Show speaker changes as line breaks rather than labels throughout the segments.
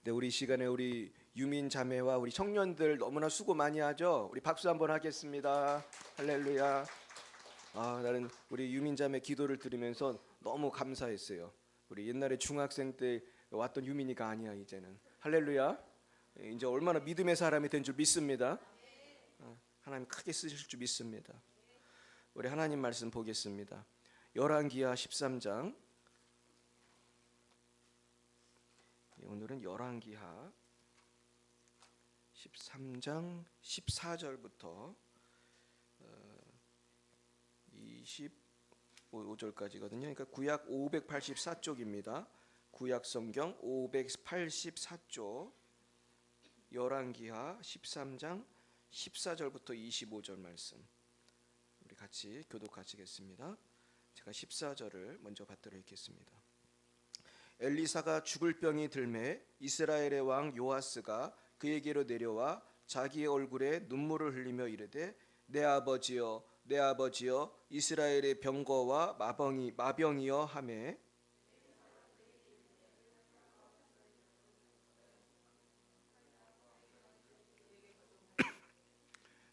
네, 우리 시간에 우리 유민 자매와 우리 청년들 너무나 수고 많이 하죠. 우리 박수 한번 하겠습니다. 할렐루야. 나는 우리 유민 자매 기도를 들으면서 너무 감사했어요. 우리 옛날에 중학생 때 왔던 유민이가 아니야 이제는. 할렐루야. 이제 얼마나 믿음의 사람이 된 줄 믿습니다. 하나님 크게 쓰실 줄 믿습니다. 우리 하나님 말씀 보겠습니다. 열왕기하 13장. 오늘은 열왕기하 13장 14절부터 25절까지거든요. 그러니까 구약 584쪽입니다. 구약 성경 584쪽 열왕기하 13장 14절부터 25절 말씀 우리 같이 교독하시겠습니다. 제가 14절을 먼저 받들어 읽겠습니다. 엘리사가 죽을 병이 들매 이스라엘의 왕 요아스가 그에게로 내려와 자기의 얼굴에 눈물을 흘리며 이르되 내 아버지여 내 아버지여 이스라엘의 병거와 마병이여 하매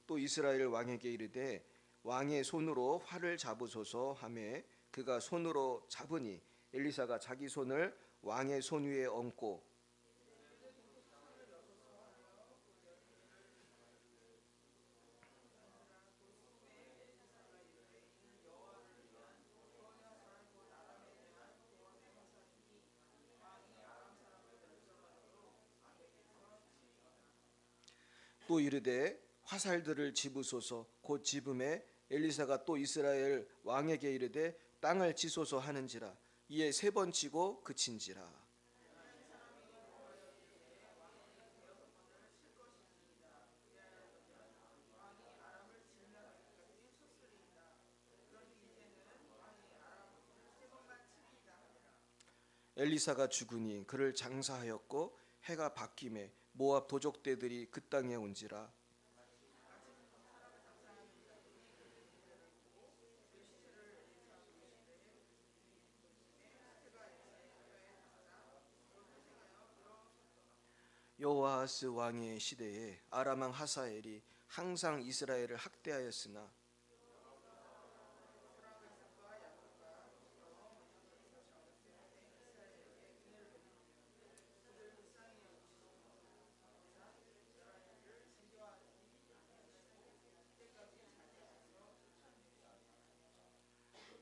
또 이스라엘 왕에게 이르되 왕의 손으로 활을 잡으소서 하매 그가 손으로 잡으니 엘리사가 자기 손을 왕의 손 위에 얹고 또 이르되 화살들을 집으소서 곧 집음에 엘리사가 또 이스라엘 왕에게 이르되 땅을 치소서 하는지라 이에 세 번 치고 그친지라. 엘리사가 죽으니 그를 장사하였고 해가 바뀌매 모압 도적대들이 그 땅에 온지라. 여호아스 왕의 시대에 아람 왕 하사엘이 항상 이스라엘을 학대하였으나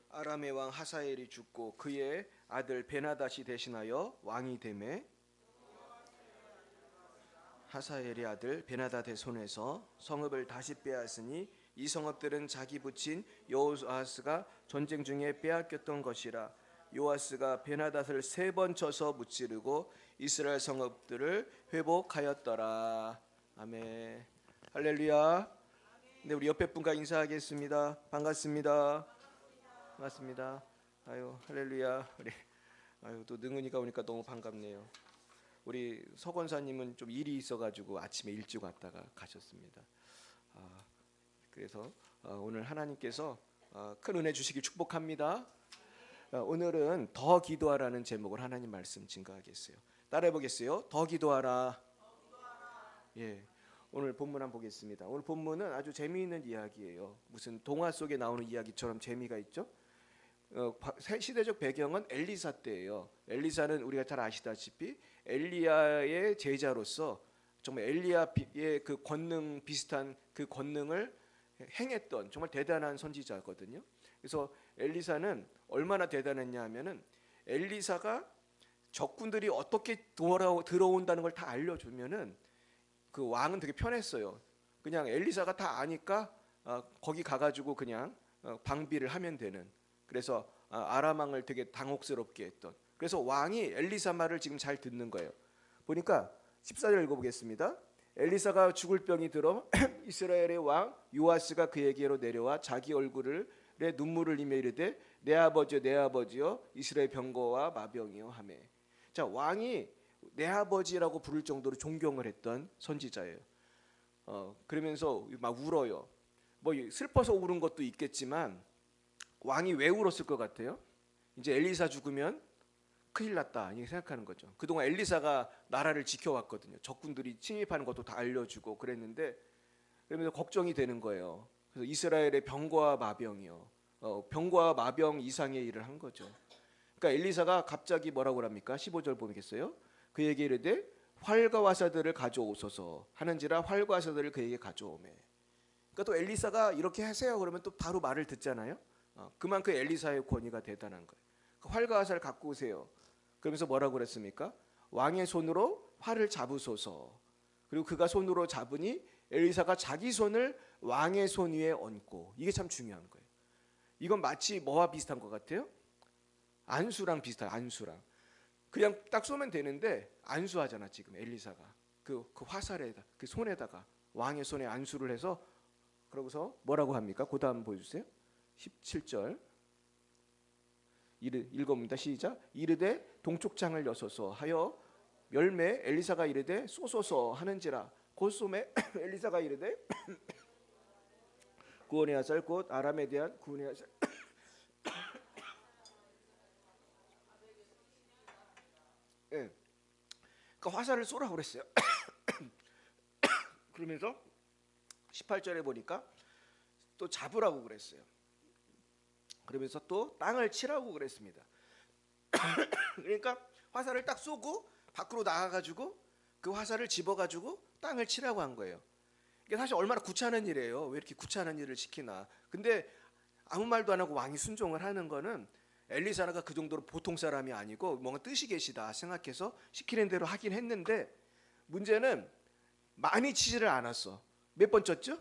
아람의 왕 하사엘이 죽고 그의 아들 베나닷이 대신하여 왕이 되매 하사엘의 아들 베나닷의 손에서 성읍을 다시 빼앗으니 이 성읍들은 자기 부친 여호아스가 전쟁 중에 빼앗겼던 것이라. 요아스가 베나닷을 세 번 쳐서 무찌르고 이스라엘 성읍들을 회복하였더라. 아멘. 할렐루야. 네, 우리 옆에 분과 인사하겠습니다. 반갑습니다. 반갑습니다. 아유, 할렐루야. 우리 또 능은이가 오니까 너무 반갑네요. 우리 서 권사님은 좀 일이 있어가지고 아침에 일찍 왔다가 가셨습니다. 그래서 오늘 하나님께서 큰 은혜 주시길 축복합니다. 오늘은 더 기도하라는 제목을 하나님 말씀 증거하겠어요. 따라해 보겠어요. 더 기도하라. 예. 오늘 본문 한번 보겠습니다. 오늘 본문은 아주 재미있는 이야기예요. 무슨 동화 속에 나오는 이야기처럼 재미가 있죠. 시대적 배경은 엘리사 때예요. 엘리사는 우리가 잘 아시다시피 엘리야의 제자로서 정말 엘리야의 그 권능 비슷한 그 권능을 행했던 정말 대단한 선지자거든요. 그래서 엘리사는 얼마나 대단했냐 하면은 엘리사가 적군들이 어떻게 들어온다는 걸 다 알려주면은 그 왕은 되게 편했어요. 그냥 엘리사가 다 아니까 거기 가가지고 그냥 방비를 하면 되는. 그래서 아람 왕을 되게 당혹스럽게 했던. 그래서 왕이 엘리사 말을 지금 잘 듣는 거예요. 보니까 14절 읽어보겠습니다. 엘리사가 죽을 병이 들어 이스라엘의 왕 요아스가 그에게로 내려와 자기 얼굴에 눈물을 흘리며 이르되 내 아버지여 내 아버지여 이스라엘 병거와 마병이여 하매. 자, 왕이 내 아버지라고 부를 정도로 존경을 했던 선지자예요. 그러면서 막 울어요. 뭐 슬퍼서 울은 것도 있겠지만 왕이 왜 울었을 것 같아요? 이제 엘리사 죽으면 큰일 났다 이렇게 생각하는 거죠. 그동안 엘리사가 나라를 지켜왔거든요. 적군들이 침입하는 것도 다 알려주고 그랬는데 그러면서 걱정이 되는 거예요. 그래서 이스라엘의 병과 마병이요. 병과 마병 이상의 일을 한 거죠. 그러니까 엘리사가 갑자기 뭐라고 합니까? 15절 보겠어요? 그에게 이르되 활과 화살들을 가져오소서 하는지라 활과 화살들을 그에게 가져오매. 그러니까 또 엘리사가 이렇게 하세요 그러면 또 바로 말을 듣잖아요. 그만큼 엘리사의 권위가 대단한 거예요. 활과 화살 갖고 오세요. 그러면서 뭐라고 그랬습니까? 왕의 손으로 활을 잡으소서. 그리고 그가 손으로 잡으니 엘리사가 자기 손을 왕의 손 위에 얹고. 이게 참 중요한 거예요. 이건 마치 뭐와 비슷한 것 같아요? 안수랑 비슷해요. 안수랑. 그냥 딱 쏘면 되는데 안수하잖아 지금 엘리사가. 그 화살에다 그 손에다가 왕의 손에 안수를 해서 그러고서 뭐라고 합니까? 그 다음 보여주세요. 17절 읽어봅니다. 시작. 이르되 동쪽 창을 여소서 하여 열매 엘리사가 이르되 쏘소서 하는지라 곧 쏘매 엘리사가 이르되 구원의 화살 곧 아람에 대한 구원의 화살 예. 그러니까 화살을 쏘라고 그랬어요. 그러면서 18절에 보니까 또 잡으라고 그랬어요. 그러면서 또 땅을 치라고 그랬습니다. 그러니까 화살을 딱 쏘고 밖으로 나가가지고 그 화살을 집어가지고 땅을 치라고 한 거예요. 이게 사실 얼마나 구차한 일이에요. 왜 이렇게 구차한 일을 시키나. 근데 아무 말도 안 하고 왕이 순종을 하는 거는 엘리사가 그 정도로 보통 사람이 아니고 뭔가 뜻이 계시다 생각해서 시키는 대로 하긴 했는데 문제는 많이 치지를 않았어. 몇 번 쳤죠?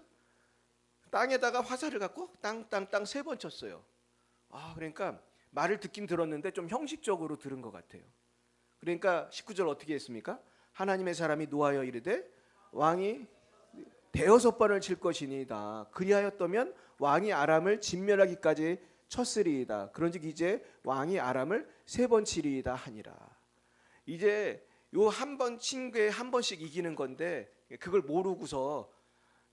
땅에다가 화살을 갖고 땅땅땅 3번 쳤어요. 그러니까 말을 듣긴 들었는데 좀 형식적으로 들은 것 같아요. 그러니까 19절 어떻게 했습니까? 하나님의 사람이 노하여 이르되 왕이 5번을 칠 것이니이다. 그리하였다면 왕이 아람을 진멸하기까지 쳤으리이다. 그런즉 이제 왕이 아람을 3번 치리이다 하니라. 이제 요 한 번 친 게 한 번씩 이기는 건데 그걸 모르고서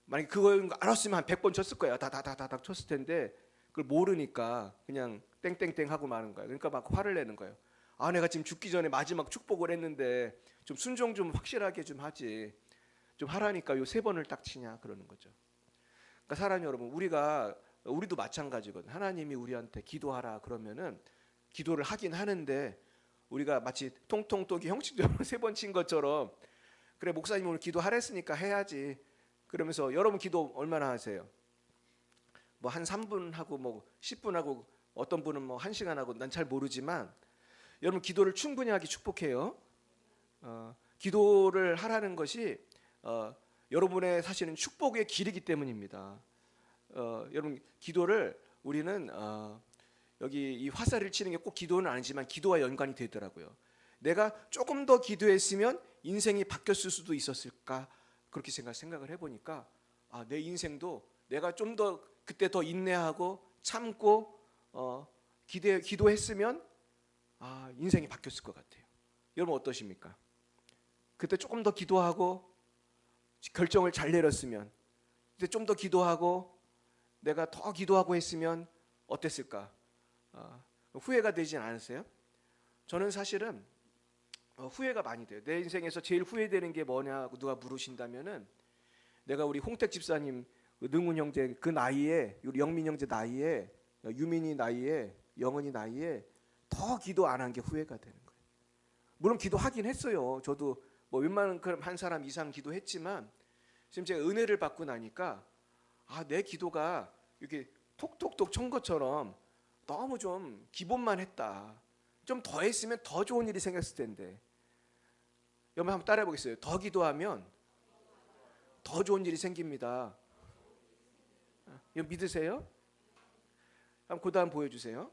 만약에 그걸 알았으면 한 100번 쳤을 거야. 다다다다닥 쳤을 텐데 그걸 모르니까 그냥 땡땡땡 하고 마는 거야. 그러니까 막 화를 내는 거예요. 내가 지금 죽기 전에 마지막 축복을 했는데 좀 순종 좀 확실하게 좀 하지. 좀 하라니까 요 3번을 딱 치냐 그러는 거죠. 그러니까 사람 여러분 우리도 마찬가지거든. 하나님이 우리한테 기도하라 그러면은 기도를 하긴 하는데 우리가 마치 통통똑이 형식적으로 3번 친 것처럼 그래 목사님 오늘 기도하랬으니까 해야지. 그러면서 여러분 기도 얼마나 하세요? 뭐 한 3분 하고 뭐 10분 하고 어떤 분은 뭐 1시간 하고 난 잘 모르지만 여러분 기도를 충분히 하기 축복해요. 기도를 하라는 것이 여러분의 사실은 축복의 길이기 때문입니다. 여러분 기도를 우리는 여기 이 화살을 치는 게 꼭 기도는 아니지만 기도와 연관이 되더라고요. 내가 조금 더 기도했으면 인생이 바뀌었을 수도 있었을까 그렇게 생각을 해보니까 내 인생도 내가 좀 더 그때 더 인내하고 참고 기도했으면 인생이 바뀌었을 것 같아요. 여러분 어떠십니까? 그때 조금 더 기도하고 결정을 잘 내렸으면 그때 좀 더 기도하고 내가 더 기도하고 했으면 어땠을까? 후회가 되진 않으세요? 저는 사실은 후회가 많이 돼요. 내 인생에서 제일 후회되는 게 뭐냐고 누가 물으신다면은 내가 우리 홍택 집사님 능훈 형제 그 나이에 우리 영민 형제 나이에 유민이 나이에 영은이 나이에 더 기도 안 한 게 후회가 되는 거예요. 물론 기도하긴 했어요. 저도 뭐 웬만큼 한 사람 이상 기도했지만 지금 제가 은혜를 받고 나니까 내 기도가 이렇게 톡톡톡 친 것처럼 너무 좀 기본만 했다. 좀 더 했으면 더 좋은 일이 생겼을 텐데. 여러분 한번 따라해 보겠어요. 더 기도하면 더 좋은 일이 생깁니다. 이거 믿으세요? 한번 그 다음 보여주세요.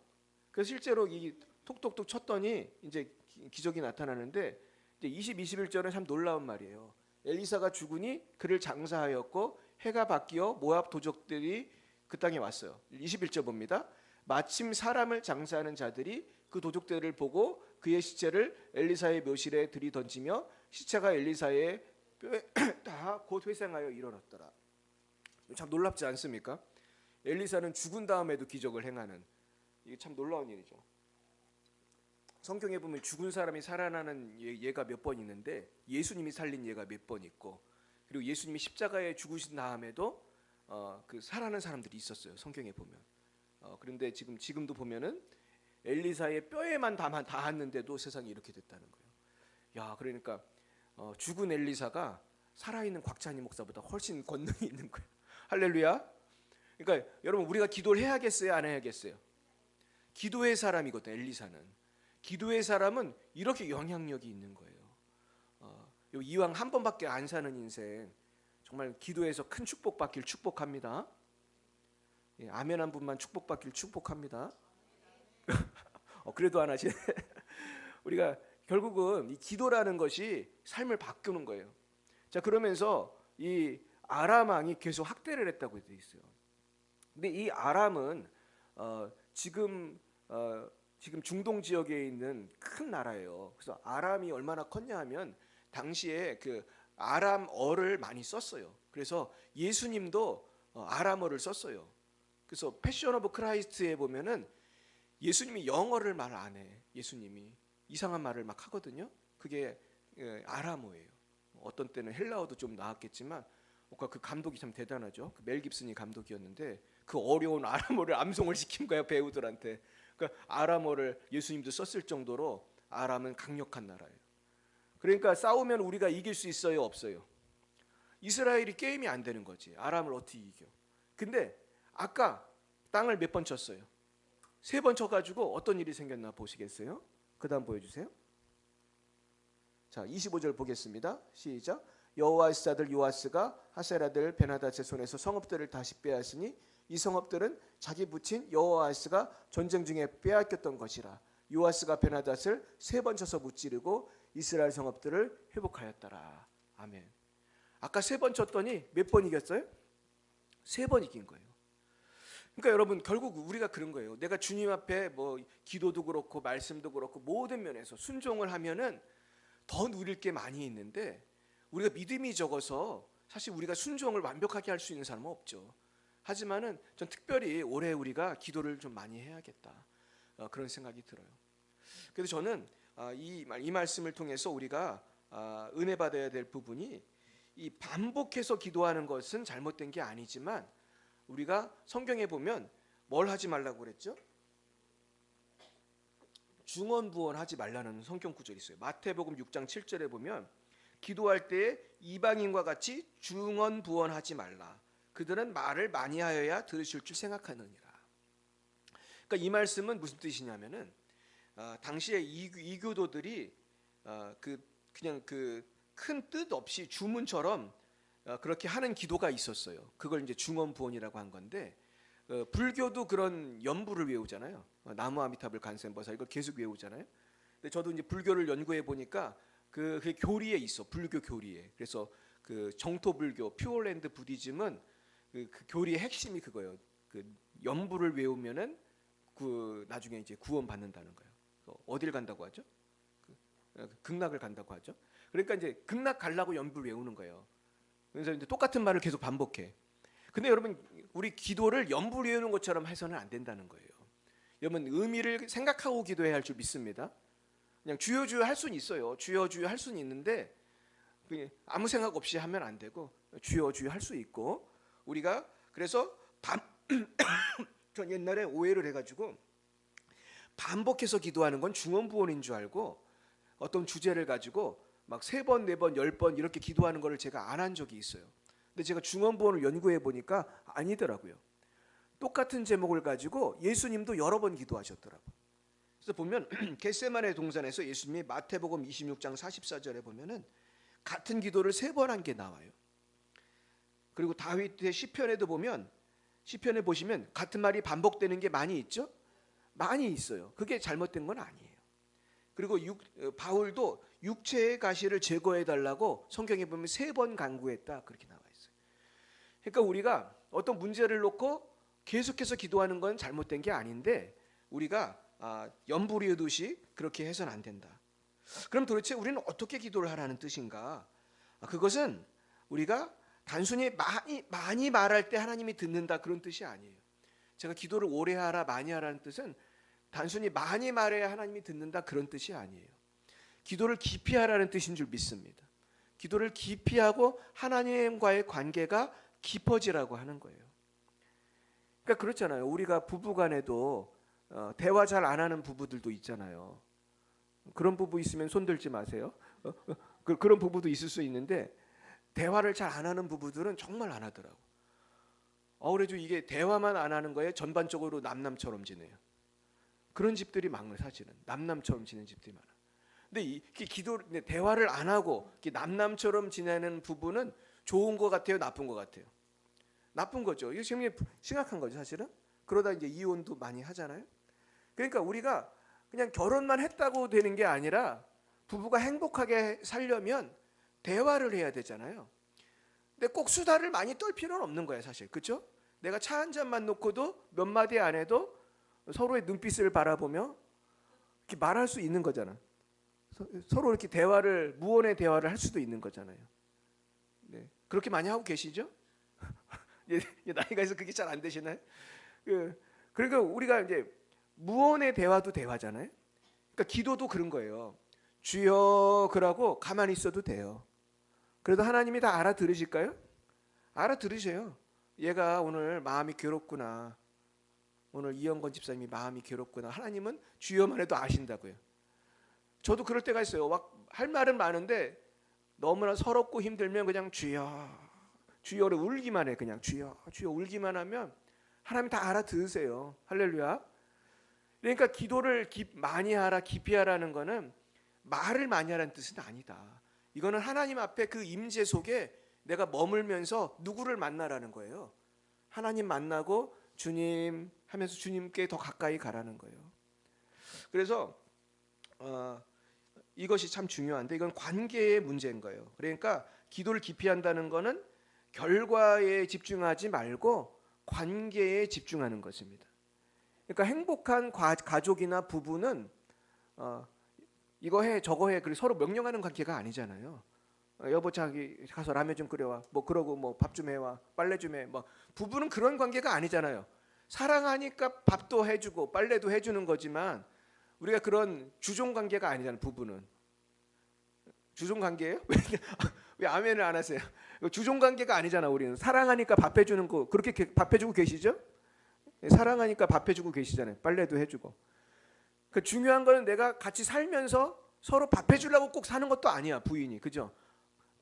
그래서 실제로 이 톡톡톡 쳤더니 이제 기적이 나타나는데 이제 20, 21절은 참 놀라운 말이에요. 엘리사가 죽으니 그를 장사하였고 해가 바뀌어 모압 도적들이 그 땅에 왔어요. 21절 봅니다. 마침 사람을 장사하는 자들이 그 도적들을 보고 그의 시체를 엘리사의 묘실에 들이던지며 시체가 엘리사의 뼈에 다 곧 회생하여 일어났더라. 참 놀랍지 않습니까? 엘리사는 죽은 다음에도 기적을 행하는 이게 참 놀라운 일이죠. 성경에 보면 죽은 사람이 살아나는 예가 몇 번 있는데 예수님이 살린 예가 몇 번 있고, 그리고 예수님이 십자가에 죽으신 다음에도 그 살아난 사람들이 있었어요. 성경에 보면. 그런데 지금도 보면은 엘리사의 뼈에만 닿았는데도 세상이 이렇게 됐다는 거예요. 야, 그러니까 죽은 엘리사가 살아있는 곽찬희 목사보다 훨씬 권능이 있는 거예요. 할렐루야. 그러니까 여러분, 우리가 기도를 해야겠어요, 안 해야겠어요? 기도의 사람이거든. 엘리사는 기도의 사람은 이렇게 영향력이 있는 거예요. 이왕 한 번밖에 안 사는 인생, 정말 기도해서 큰 축복 받길 축복합니다. 예, 아멘 한 분만 축복받길 축복합니다. 그래도 안 하시네. 우리가 결국은 이 기도라는 것이 삶을 바꾸는 거예요. 자, 그러면서 이 아람 왕이 계속 학대를 했다고 되어 있어요. 근데 이 아람은 지금 중동 지역에 있는 큰 나라예요. 그래서 아람이 얼마나 컸냐 하면 당시에 그 아람어를 많이 썼어요. 그래서 예수님도 아람어를 썼어요. 그래서 패션 오브 크라이스트에 보면은 예수님이 영어를 말 안 해. 예수님이 이상한 말을 막 하거든요. 그게 아람어예요. 어떤 때는 헬라어도 좀 나왔겠지만 그 감독이 참 대단하죠. 멜 깁슨이 감독이었는데 그 어려운 아람어를 암송을 시킨 거예요, 배우들한테. 그러니까 아람어를 예수님도 썼을 정도로 아람은 강력한 나라예요. 그러니까 싸우면 우리가 이길 수 있어요, 없어요? 이스라엘이 게임이 안 되는 거지. 아람을 어떻게 이겨? 근데 아까 땅을 몇 번 쳤어요? 3번 쳐가지고 어떤 일이 생겼나 보시겠어요? 그 다음 보여주세요. 자, 25절 보겠습니다. 시작. 여호와의 아들 요아스가 하셀아들 베나닷의 손에서 성읍들을 다시 빼앗으니 이 성읍들은 자기 부친 여호아스가 전쟁 중에 빼앗겼던 것이라. 요아스가 베나닷을 3번 쳐서 무찌르고 이스라엘 성읍들을 회복하였더라. 아멘. 아까 3번 쳤더니 몇 번 이겼어요? 3번 이긴 거예요. 그러니까 여러분, 결국 우리가 그런 거예요. 내가 주님 앞에 뭐 기도도 그렇고 말씀도 그렇고 모든 면에서 순종을 하면은 더 누릴 게 많이 있는데, 우리가 믿음이 적어서 사실 우리가 순종을 완벽하게 할 수 있는 사람은 없죠. 하지만은 전 특별히 올해 우리가 기도를 좀 많이 해야겠다, 그런 생각이 들어요. 그래서 저는 이 말씀을 통해서 우리가 은혜 받아야 될 부분이, 이 반복해서 기도하는 것은 잘못된 게 아니지만 우리가 성경에 보면 뭘 하지 말라고 그랬죠? 중언부언하지 말라는 성경 구절이 있어요. 마태복음 6장 7절에 보면 기도할 때에 이방인과 같이 중언부언하지 말라. 그들은 말을 많이 하여야 들으실 줄 생각하느니라. 그러니까 이 말씀은 무슨 뜻이냐면은 당시에 이교도들이 그냥 그 큰 뜻 없이 주문처럼 그렇게 하는 기도가 있었어요. 그걸 이제 중언부언이라고 한 건데, 불교도 그런 연부를 외우잖아요. 나무 아미타불 간센버사 이걸 계속 외우잖아요. 근데 저도 이제 불교를 연구해 보니까 그게 교리에 있어. 불교 교리에. 그래서 그 정토 불교, 퓨어랜드 부디즘은 그 교리의 핵심이 그거예요. 그 연부를 외우면은 그 나중에 이제 구원 받는다는 거예요. 어딜 간다고 하죠? 극락을 간다고 하죠. 그러니까 이제 극락 가려고 연부를 외우는 거예요. 그래서 이제 똑같은 말을 계속 반복해. 근데 여러분, 우리 기도를 연부를 외우는 것처럼 해서는 안 된다는 거예요. 여러분, 의미를 생각하고 기도해야 할 줄 믿습니다. 그냥 주여 주여 할 수는 있어요. 주여 주여 할 수는 있는데 아무 생각 없이 하면 안 되고 주여 주여 할 수 있고, 우리가 그래서 전 옛날에 오해를 해가지고 반복해서 기도하는 건 중언부언인 줄 알고 어떤 주제를 가지고 막 3번, 4번, 10번 이렇게 기도하는 거를 제가 안 한 적이 있어요. 근데 제가 중언부언을 연구해 보니까 아니더라고요. 똑같은 제목을 가지고 예수님도 여러 번 기도하셨더라고요. 그래서 보면 겟세마네 동산에서 예수님이 마태복음 26장 44절에 보면은 같은 기도를 3번 한 게 나와요. 그리고 다윗의 시편에도 보면, 시편에 보시면 같은 말이 반복되는 게 많이 있죠? 많이 있어요. 그게 잘못된 건 아니에요. 그리고 바울도 육체의 가시를 제거해 달라고 성경에 보면 3번 간구했다, 그렇게 나와 있어요. 그러니까 우리가 어떤 문제를 놓고 계속해서 기도하는 건 잘못된 게 아닌데, 우리가 연부리우듯이 그렇게 해서는 안 된다. 그럼 도대체 우리는 어떻게 기도를 하라는 뜻인가? 그것은 우리가 단순히 많이 말할 때 하나님이 듣는다, 그런 뜻이 아니에요. 제가 기도를 오래 하라, 많이 하라는 뜻은 단순히 많이 말해야 하나님이 듣는다 그런 뜻이 아니에요. 기도를 깊이 하라는 뜻인 줄 믿습니다. 기도를 깊이 하고 하나님과의 관계가 깊어지라고 하는 거예요. 그러니까 그렇잖아요. 우리가 부부간에도 대화 잘 안 하는 부부들도 있잖아요. 그런 부부 있으면 손 들지 마세요. 그런 부부도 있을 수 있는데 대화를 잘 안 하는 부부들은 정말 안 하더라고. 그래도 이게 대화만 안 하는 거에 전반적으로 남남처럼 지내요. 그런 집들이 많아요. 사실은 남남처럼 지내는 집들이 많아. 근데 이 대화를 안 하고 남남처럼 지내는 부부는 좋은 것 같아요, 나쁜 것 같아요? 나쁜 거죠. 이게 지금 심각한 거죠, 사실은. 그러다 이제 이혼도 많이 하잖아요. 그러니까 우리가 그냥 결혼만 했다고 되는 게 아니라 부부가 행복하게 살려면 대화를 해야 되잖아요. 근데 꼭 수다를 많이 떨 필요는 없는 거예요, 사실. 그렇죠? 내가 차 한 잔만 놓고도 몇 마디 안 해도 서로의 눈빛을 바라보며 이렇게 말할 수 있는 거잖아. 서로 이렇게 무언의 대화를 할 수도 있는 거잖아요. 네. 그렇게 많이 하고 계시죠? 나이가 있어 그게 잘 안 되시나요? 그러니까 우리가 이제 무언의 대화도 대화잖아요. 그러니까 기도도 그런 거예요. 주여 그러고 가만히 있어도 돼요. 그래도 하나님이 다 알아들으실까요? 알아들으셔요. 얘가 오늘 마음이 괴롭구나. 오늘 이영건 집사님이 마음이 괴롭구나. 하나님은 주여만 해도 아신다고요. 저도 그럴 때가 있어요. 막 할 말은 많은데 너무나 서럽고 힘들면 그냥 주여, 주여를 울기만 해. 그냥 주여, 주여 울기만 하면 하나님 다 알아들으세요. 할렐루야. 그러니까 기도를 많이 하라, 깊이 하라는 거는 말을 많이 하라는 뜻은 아니다. 이거는 하나님 앞에 그 임재 속에 내가 머물면서 누구를 만나라는 거예요. 하나님 만나고 주님 하면서 주님께 더 가까이 가라는 거예요. 그래서 이것이 참 중요한데 이건 관계의 문제인 거예요. 그러니까 기도를 깊이 한다는 거는 결과에 집중하지 말고 관계에 집중하는 것입니다. 그러니까 행복한 가족이나 부부는 이거 해 저거 해 그리고 서로 명령하는 관계가 아니잖아요. 여보 자기 가서 라면 좀 끓여와 뭐 그러고 뭐 밥 좀 해와 빨래 좀 해 뭐 부부는 그런 관계가 아니잖아요. 사랑하니까 밥도 해주고 빨래도 해주는 거지만 우리가 그런 주종 관계가 아니잖아요. 부부는 주종 관계예요? 왜 아멘을 안 하세요? 주종 관계가 아니잖아. 우리는 사랑하니까 밥 해주는 거 그렇게 밥 해주고 계시죠? 사랑하니까 밥 해주고 계시잖아요. 빨래도 해주고. 그 중요한 거는 내가 같이 살면서 서로 밥 해주려고 꼭 사는 것도 아니야. 부인이 그죠?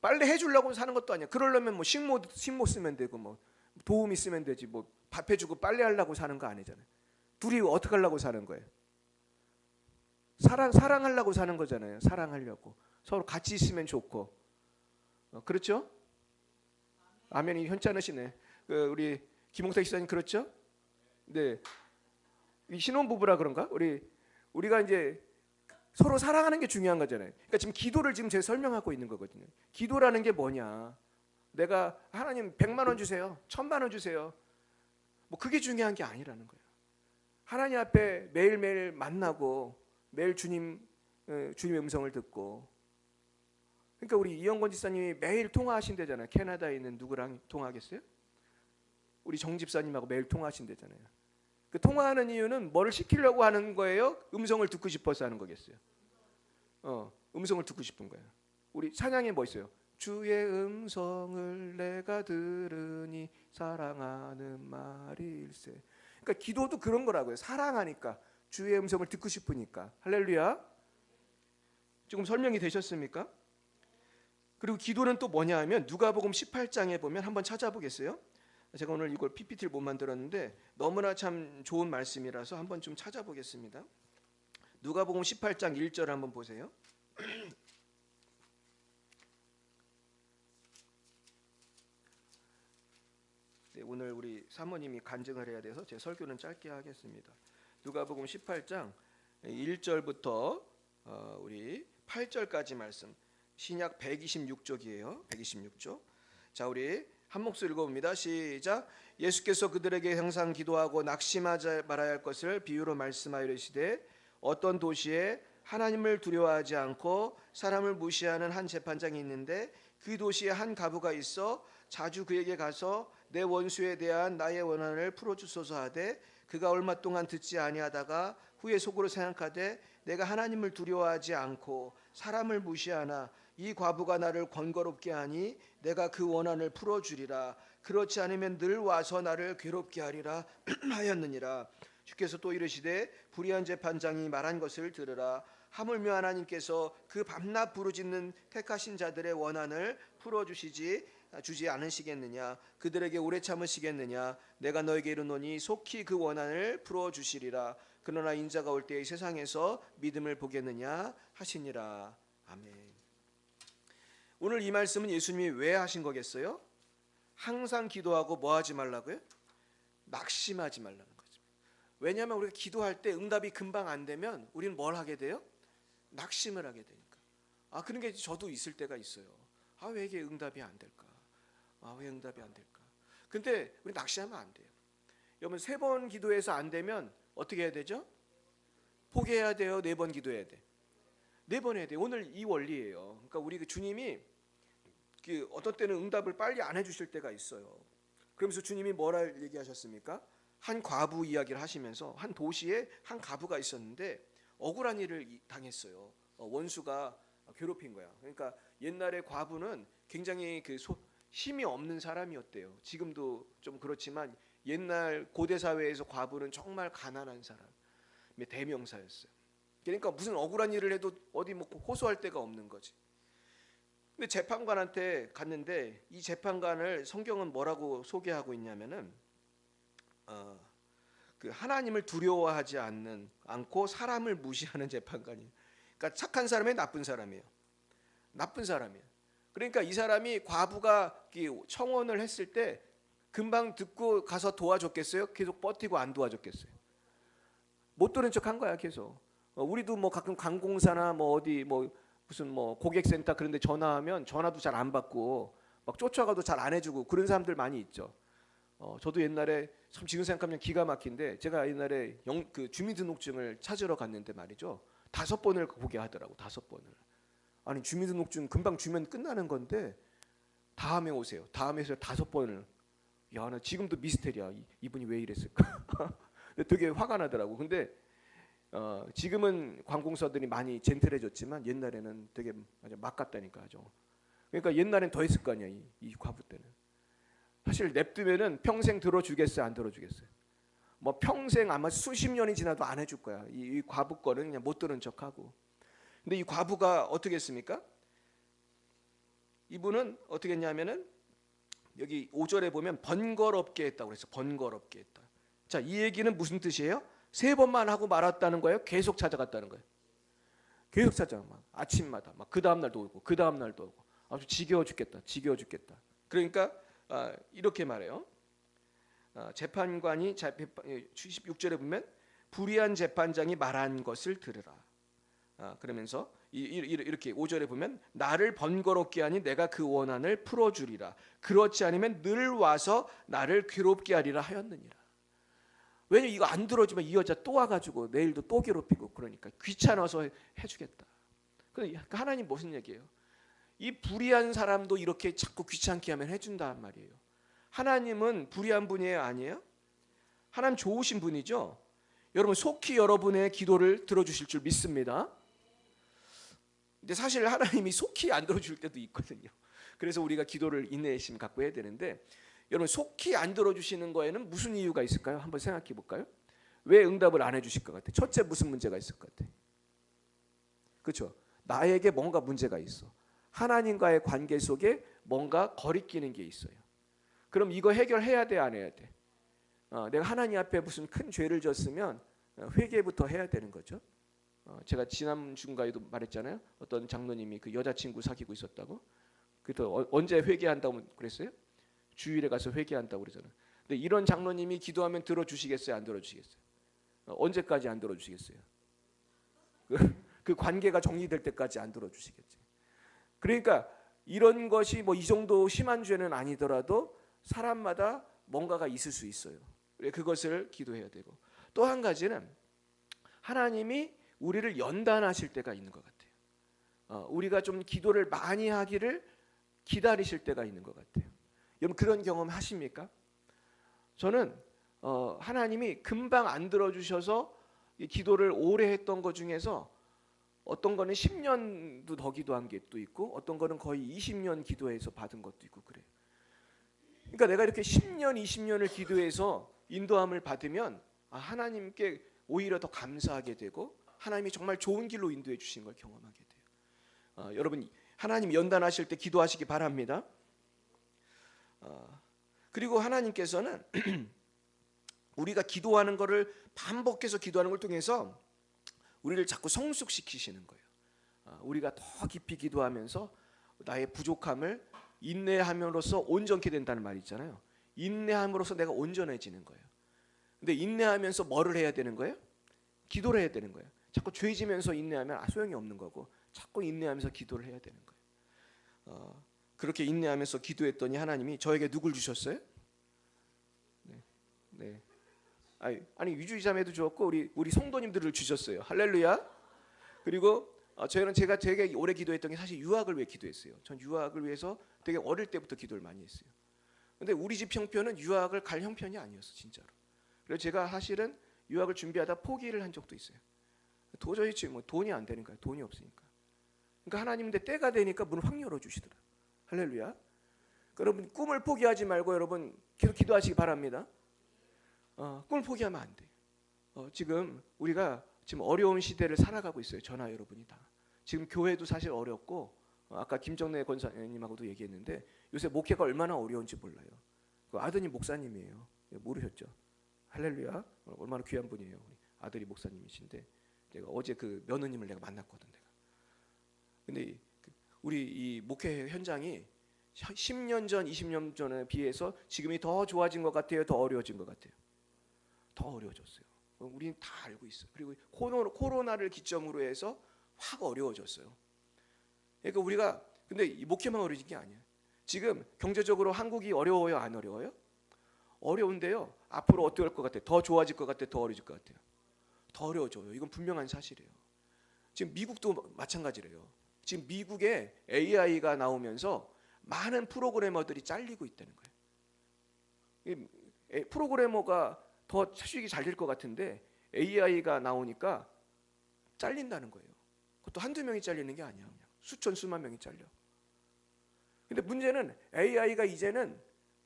빨래 해주려고 사는 것도 아니야. 그러려면 뭐 식모 쓰면 되고 뭐 도우미 쓰면 되지 뭐 밥 해주고 빨래 하려고 사는 거 아니잖아요. 둘이 어떻게 하려고 사는 거예요? 사랑하려고 사는 거잖아요. 사랑하려고 서로 같이 있으면 좋고 그렇죠? 아멘이 현찮으시네. 우리 김홍택 시사님 그렇죠? 네. 신혼부부라 그런가? 우리가 이제 서로 사랑하는 게 중요한 거잖아요. 그러니까 지금 기도를 지금 제가 설명하고 있는 거거든요. 기도라는 게 뭐냐? 내가 하나님 100만 원 주세요. 1000만 원 주세요. 뭐 그게 중요한 게 아니라는 거예요. 하나님 앞에 매일매일 만나고 매일 주님의 음성을 듣고 그러니까 우리 이영건 지사님이 매일 통화하신대잖아요. 캐나다에 있는 누구랑 통화하겠어요? 우리 정 집사님하고 매일 통화하신대잖아요. 그 통화하는 이유는 뭐를 시키려고 하는 거예요? 음성을 듣고 싶어서 하는 거겠어요? 음성을 듣고 싶은 거예요. 우리 찬양에 뭐 있어요? 주의 음성을 내가 들으니 사랑하는 말일세. 그러니까 기도도 그런 거라고요. 사랑하니까 주의 음성을 듣고 싶으니까. 할렐루야. 조금 설명이 되셨습니까? 그리고 기도는 또 뭐냐 하면 누가복음 18장에 보면 한번 찾아보겠어요? 제가 오늘 이걸 PPT를 못 만들었는데 너무나 참 좋은 말씀이라서 한번 좀 찾아보겠습니다. 누가복음 18장 1절 한번 보세요. 네, 오늘 우리 사모님이 간증을 해야 돼서 제 설교는 짧게 하겠습니다. 누가복음 18장 1절부터 우리 8절까지 말씀. 신약 126쪽이에요. 126쪽. 자, 우리 한 목소리 읽어봅니다. 시작. 예수께서 그들에게 항상 기도하고 낙심하지 말아야 할 것을 비유로 말씀하여 이르시되 어떤 도시에 하나님을 두려워하지 않고 사람을 무시하는 한 재판장이 있는데 그 도시에 한 과부가 있어 자주 그에게 가서 내 원수에 대한 나의 원한을 풀어주소서 하되 그가 얼마 동안 듣지 아니하다가 후에 속으로 생각하되 내가 하나님을 두려워하지 않고 사람을 무시하나 이 과부가 나를 번거롭게 하니 내가 그 원한을 풀어주리라. 그렇지 않으면 늘 와서 나를 괴롭게 하리라 하였느니라. 주께서 또 이르시되 불의한 재판장이 말한 것을 들으라. 하물며 하나님께서 그 밤낮 부르짖는 택하신 자들의 원한을 주지 않으시겠느냐. 그들에게 오래 참으시겠느냐. 내가 너에게 이르노니 속히 그 원한을 풀어주시리라. 그러나 인자가 올 때에 세상에서 믿음을 보겠느냐 하시니라. 아멘. 오늘 이 말씀은 예수님이 왜 하신 거겠어요? 항상 기도하고 뭐 하지 말라고요? 낙심하지 말라는 거죠. 왜냐하면 우리가 기도할 때 응답이 금방 안 되면 우리는 뭘 하게 돼요? 낙심을 하게 되니까. 그런 게 저도 있을 때가 있어요. 왜 이게 응답이 안 될까? 왜 응답이 안 될까? 근데 우리 낙심하면 안 돼요. 여러분 3번 기도해서 안 되면 어떻게 해야 되죠? 포기해야 돼요? 4번 기도해야 돼? 4번 해야 돼요. 오늘 이 원리예요. 그러니까 우리 주님이 어떤 때는 응답을 빨리 안 해주실 때가 있어요. 그러면서 주님이 뭐라 얘기하셨습니까? 한 과부 이야기를 하시면서 한 도시에 한 과부가 있었는데 억울한 일을 당했어요. 원수가 괴롭힌 거야. 그러니까 옛날에 과부는 굉장히 힘이 없는 사람이었대요. 지금도 좀 그렇지만 옛날 고대 사회에서 과부는 정말 가난한 사람의 대명사였어요. 그러니까 무슨 억울한 일을 해도 어디 호소할 데가 없는 거지. 근데 재판관한테 갔는데 이 재판관을 성경은 뭐라고 소개하고 있냐면은 그 하나님을 두려워하지 않고 사람을 무시하는 재판관이에요. 그러니까 착한 사람이 나쁜 사람이에요. 나쁜 사람이에요. 그러니까 이 사람이 과부가 청혼을 했을 때 금방 듣고 가서 도와줬겠어요? 계속 버티고 안 도와줬겠어요? 못 들은 척한 거야 계속. 우리도 가끔 관공사나 어디 무슨 고객센터 그런데 전화하면 전화도 잘 안 받고 막 쫓아가도 잘 안 해주고 그런 사람들 많이 있죠. 저도 옛날에 참 지금 생각하면 기가 막힌데 제가 옛날에 주민등록증을 찾으러 갔는데 말이죠. 5번을 보게 하더라고. 5번을. 아니 주민등록증 금방 주면 끝나는 건데 다음에 오세요. 다음에 해서 5번을. 야, 나 지금도 미스테리야. 이분이 왜 이랬을까? 되게 화가 나더라고. 근데 지금은 관공서들이 많이 젠틀해졌지만 옛날에는 되게 막 같다니까. 그러니까 옛날엔 더 했을 거 아니야. 이 과부 때는. 사실 냅두면은 평생 들어주겠어요? 안 들어주겠어요? 평생 아마 수십 년이 지나도 안 해줄 거야. 이 과부 거는 그냥 못 들은 척하고. 근데 이 과부가 어떻게 했습니까? 이분은 어떻게 했냐면은 여기 5절에 보면 번거롭게 했다고 그랬어. 번거롭게 했다. 자, 이 얘기는 무슨 뜻이에요? 3번만 하고 말았다는 거예요? 계속 찾아갔다는 거예요? 계속 찾아가. 아침마다 그 다음 날도 오고 그 다음 날도 오고. 아주 지겨워 죽겠다. 지겨워 죽겠다. 그러니까 이렇게 말해요. 재판관이 76절에 보면 불의한 재판장이 말한 것을 들으라. 그러면서 이렇게 5절에 보면 나를 번거롭게 하니 내가 그 원한을 풀어주리라. 그렇지 않으면 늘 와서 나를 괴롭게 하리라 하였느니라. 왜냐면 이거 안 들어주면 이 여자 또 와가지고 내일도 또 괴롭히고 그러니까 귀찮아서 해주겠다. 그러니까 하나님 무슨 얘기예요? 이 불의한 사람도 이렇게 자꾸 귀찮게 하면 해준단 말이에요. 하나님은 불의한 분이에요? 아니에요? 하나님 좋으신 분이죠. 여러분 속히 여러분의 기도를 들어주실 줄 믿습니다. 근데 사실 하나님이 속히 안 들어줄 때도 있거든요. 그래서 우리가 기도를 인내심 갖고 해야 되는데 여러분 속히 안 들어주시는 거에는 무슨 이유가 있을까요? 한번 생각해 볼까요? 왜 응답을 안 해주실 것 같아요? 첫째 무슨 문제가 있을 것 같아요? 그렇죠? 나에게 뭔가 문제가 있어. 하나님과의 관계 속에 뭔가 거리끼는 게 있어요. 그럼 이거 해결해야 돼, 안 해야 돼? 내가 하나님 앞에 무슨 큰 죄를 졌으면 회개부터 해야 되는 거죠. 제가 지난 주간에도 말했잖아요. 어떤 장로님이 그 여자친구 사귀고 있었다고. 그래서 언제 회개한다고 그랬어요? 주일에 가서 회개한다고 그러잖아요. 근데 이런 장로님이 기도하면 들어주시겠어요? 안 들어주시겠어요? 언제까지 안 들어주시겠어요? 그 관계가 정리될 때까지 안 들어주시겠지. 그러니까 이런 것이 이 정도 심한 죄는 아니더라도 사람마다 뭔가가 있을 수 있어요. 그것을 기도해야 되고 또 한 가지는 하나님이 우리를 연단하실 때가 있는 것 같아요. 우리가 좀 기도를 많이 하기를 기다리실 때가 있는 것 같아요. 여러분 그런 경험 하십니까? 저는 하나님이 금방 안 들어주셔서 이 기도를 오래 했던 것 중에서 어떤 거는 10년도 더 기도한 게 또 있고 어떤 거는 거의 20년 기도해서 받은 것도 있고 그래요. 그러니까 내가 이렇게 10년, 20년을 기도해서 인도함을 받으면 하나님께 오히려 더 감사하게 되고 하나님이 정말 좋은 길로 인도해 주신 걸 경험하게 돼요. 여러분 하나님 연단하실 때 기도하시기 바랍니다. 그리고 하나님께서는 우리가 기도하는 것을 반복해서 기도하는 걸 통해서 우리를 자꾸 성숙시키시는 거예요. 우리가 더 깊이 기도하면서 나의 부족함을 인내함으로써 온전케 된다는 말이 있잖아요. 인내함으로써 내가 온전해지는 거예요. 근데 인내하면서 뭐를 해야 되는 거예요? 기도를 해야 되는 거예요. 자꾸 죄지면서 인내하면 소용이 없는 거고 자꾸 인내하면서 기도를 해야 되는 거예요. 그렇게 인내하면서 기도했더니 하나님이 저에게 누굴 주셨어요? 네. 아니 위주의자매도 주었고 우리 성도님들을 주셨어요. 할렐루야. 그리고 제가 되게 오래 기도했던 게 사실 유학을 위해 기도했어요. 전 유학을 위해서 되게 어릴 때부터 기도를 많이 했어요. 근데 우리 집 형편은 유학을 갈 형편이 아니었어 진짜로. 그래서 제가 사실은 유학을 준비하다 포기를 한 적도 있어요. 도저히 지금 돈이 안 되는 거예요. 돈이 없으니까. 그러니까 하나님인데 때가 되니까 문을 확 열어주시더라. 할렐루야. 여러분 꿈을 포기하지 말고 여러분 계속 기도하시기 바랍니다. 꿈을 포기하면 안 돼요. 지금 우리가 지금 어려운 시대를 살아가고 있어요. 저나 여러분이 다. 지금 교회도 사실 어렵고 아까 김정래 권사님하고도 얘기했는데 요새 목회가 얼마나 어려운지 몰라요. 그 아드님 목사님이에요. 모르셨죠? 할렐루야. 얼마나 귀한 분이에요. 우리 아들이 목사님이신데 내가 어제 그 며느님을 내가 만났거든 내가. 근데 우리 이 목회 현장이 10년 전, 20년 전에 비해서 지금이 더 좋아진 것 같아요? 더 어려워진 것 같아요? 더 어려워졌어요. 우리는 다 알고 있어요. 그리고 코로나를 기점으로 해서 확 어려워졌어요. 그러니까 우리가 근데 이 목회만 어려워진 게 아니에요. 지금 경제적으로 한국이 어려워요? 안 어려워요? 어려운데요. 앞으로 어떻게 할 것 같아요? 더 좋아질 것 같아요? 더 어려워질 것 같아요? 더 어려워져요. 이건 분명한 사실이에요. 지금 미국도 마찬가지래요. 지금 미국에 AI가 나오면서 많은 프로그래머들이 잘리고 있다는 거예요. 프로그래머가 더 수익이 잘 될 것 같은데 AI가 나오니까 잘린다는 거예요. 그것도 한두 명이 잘리는 게 아니야. 그냥 수천 수만 명이 잘려. 근데 문제는 AI가 이제는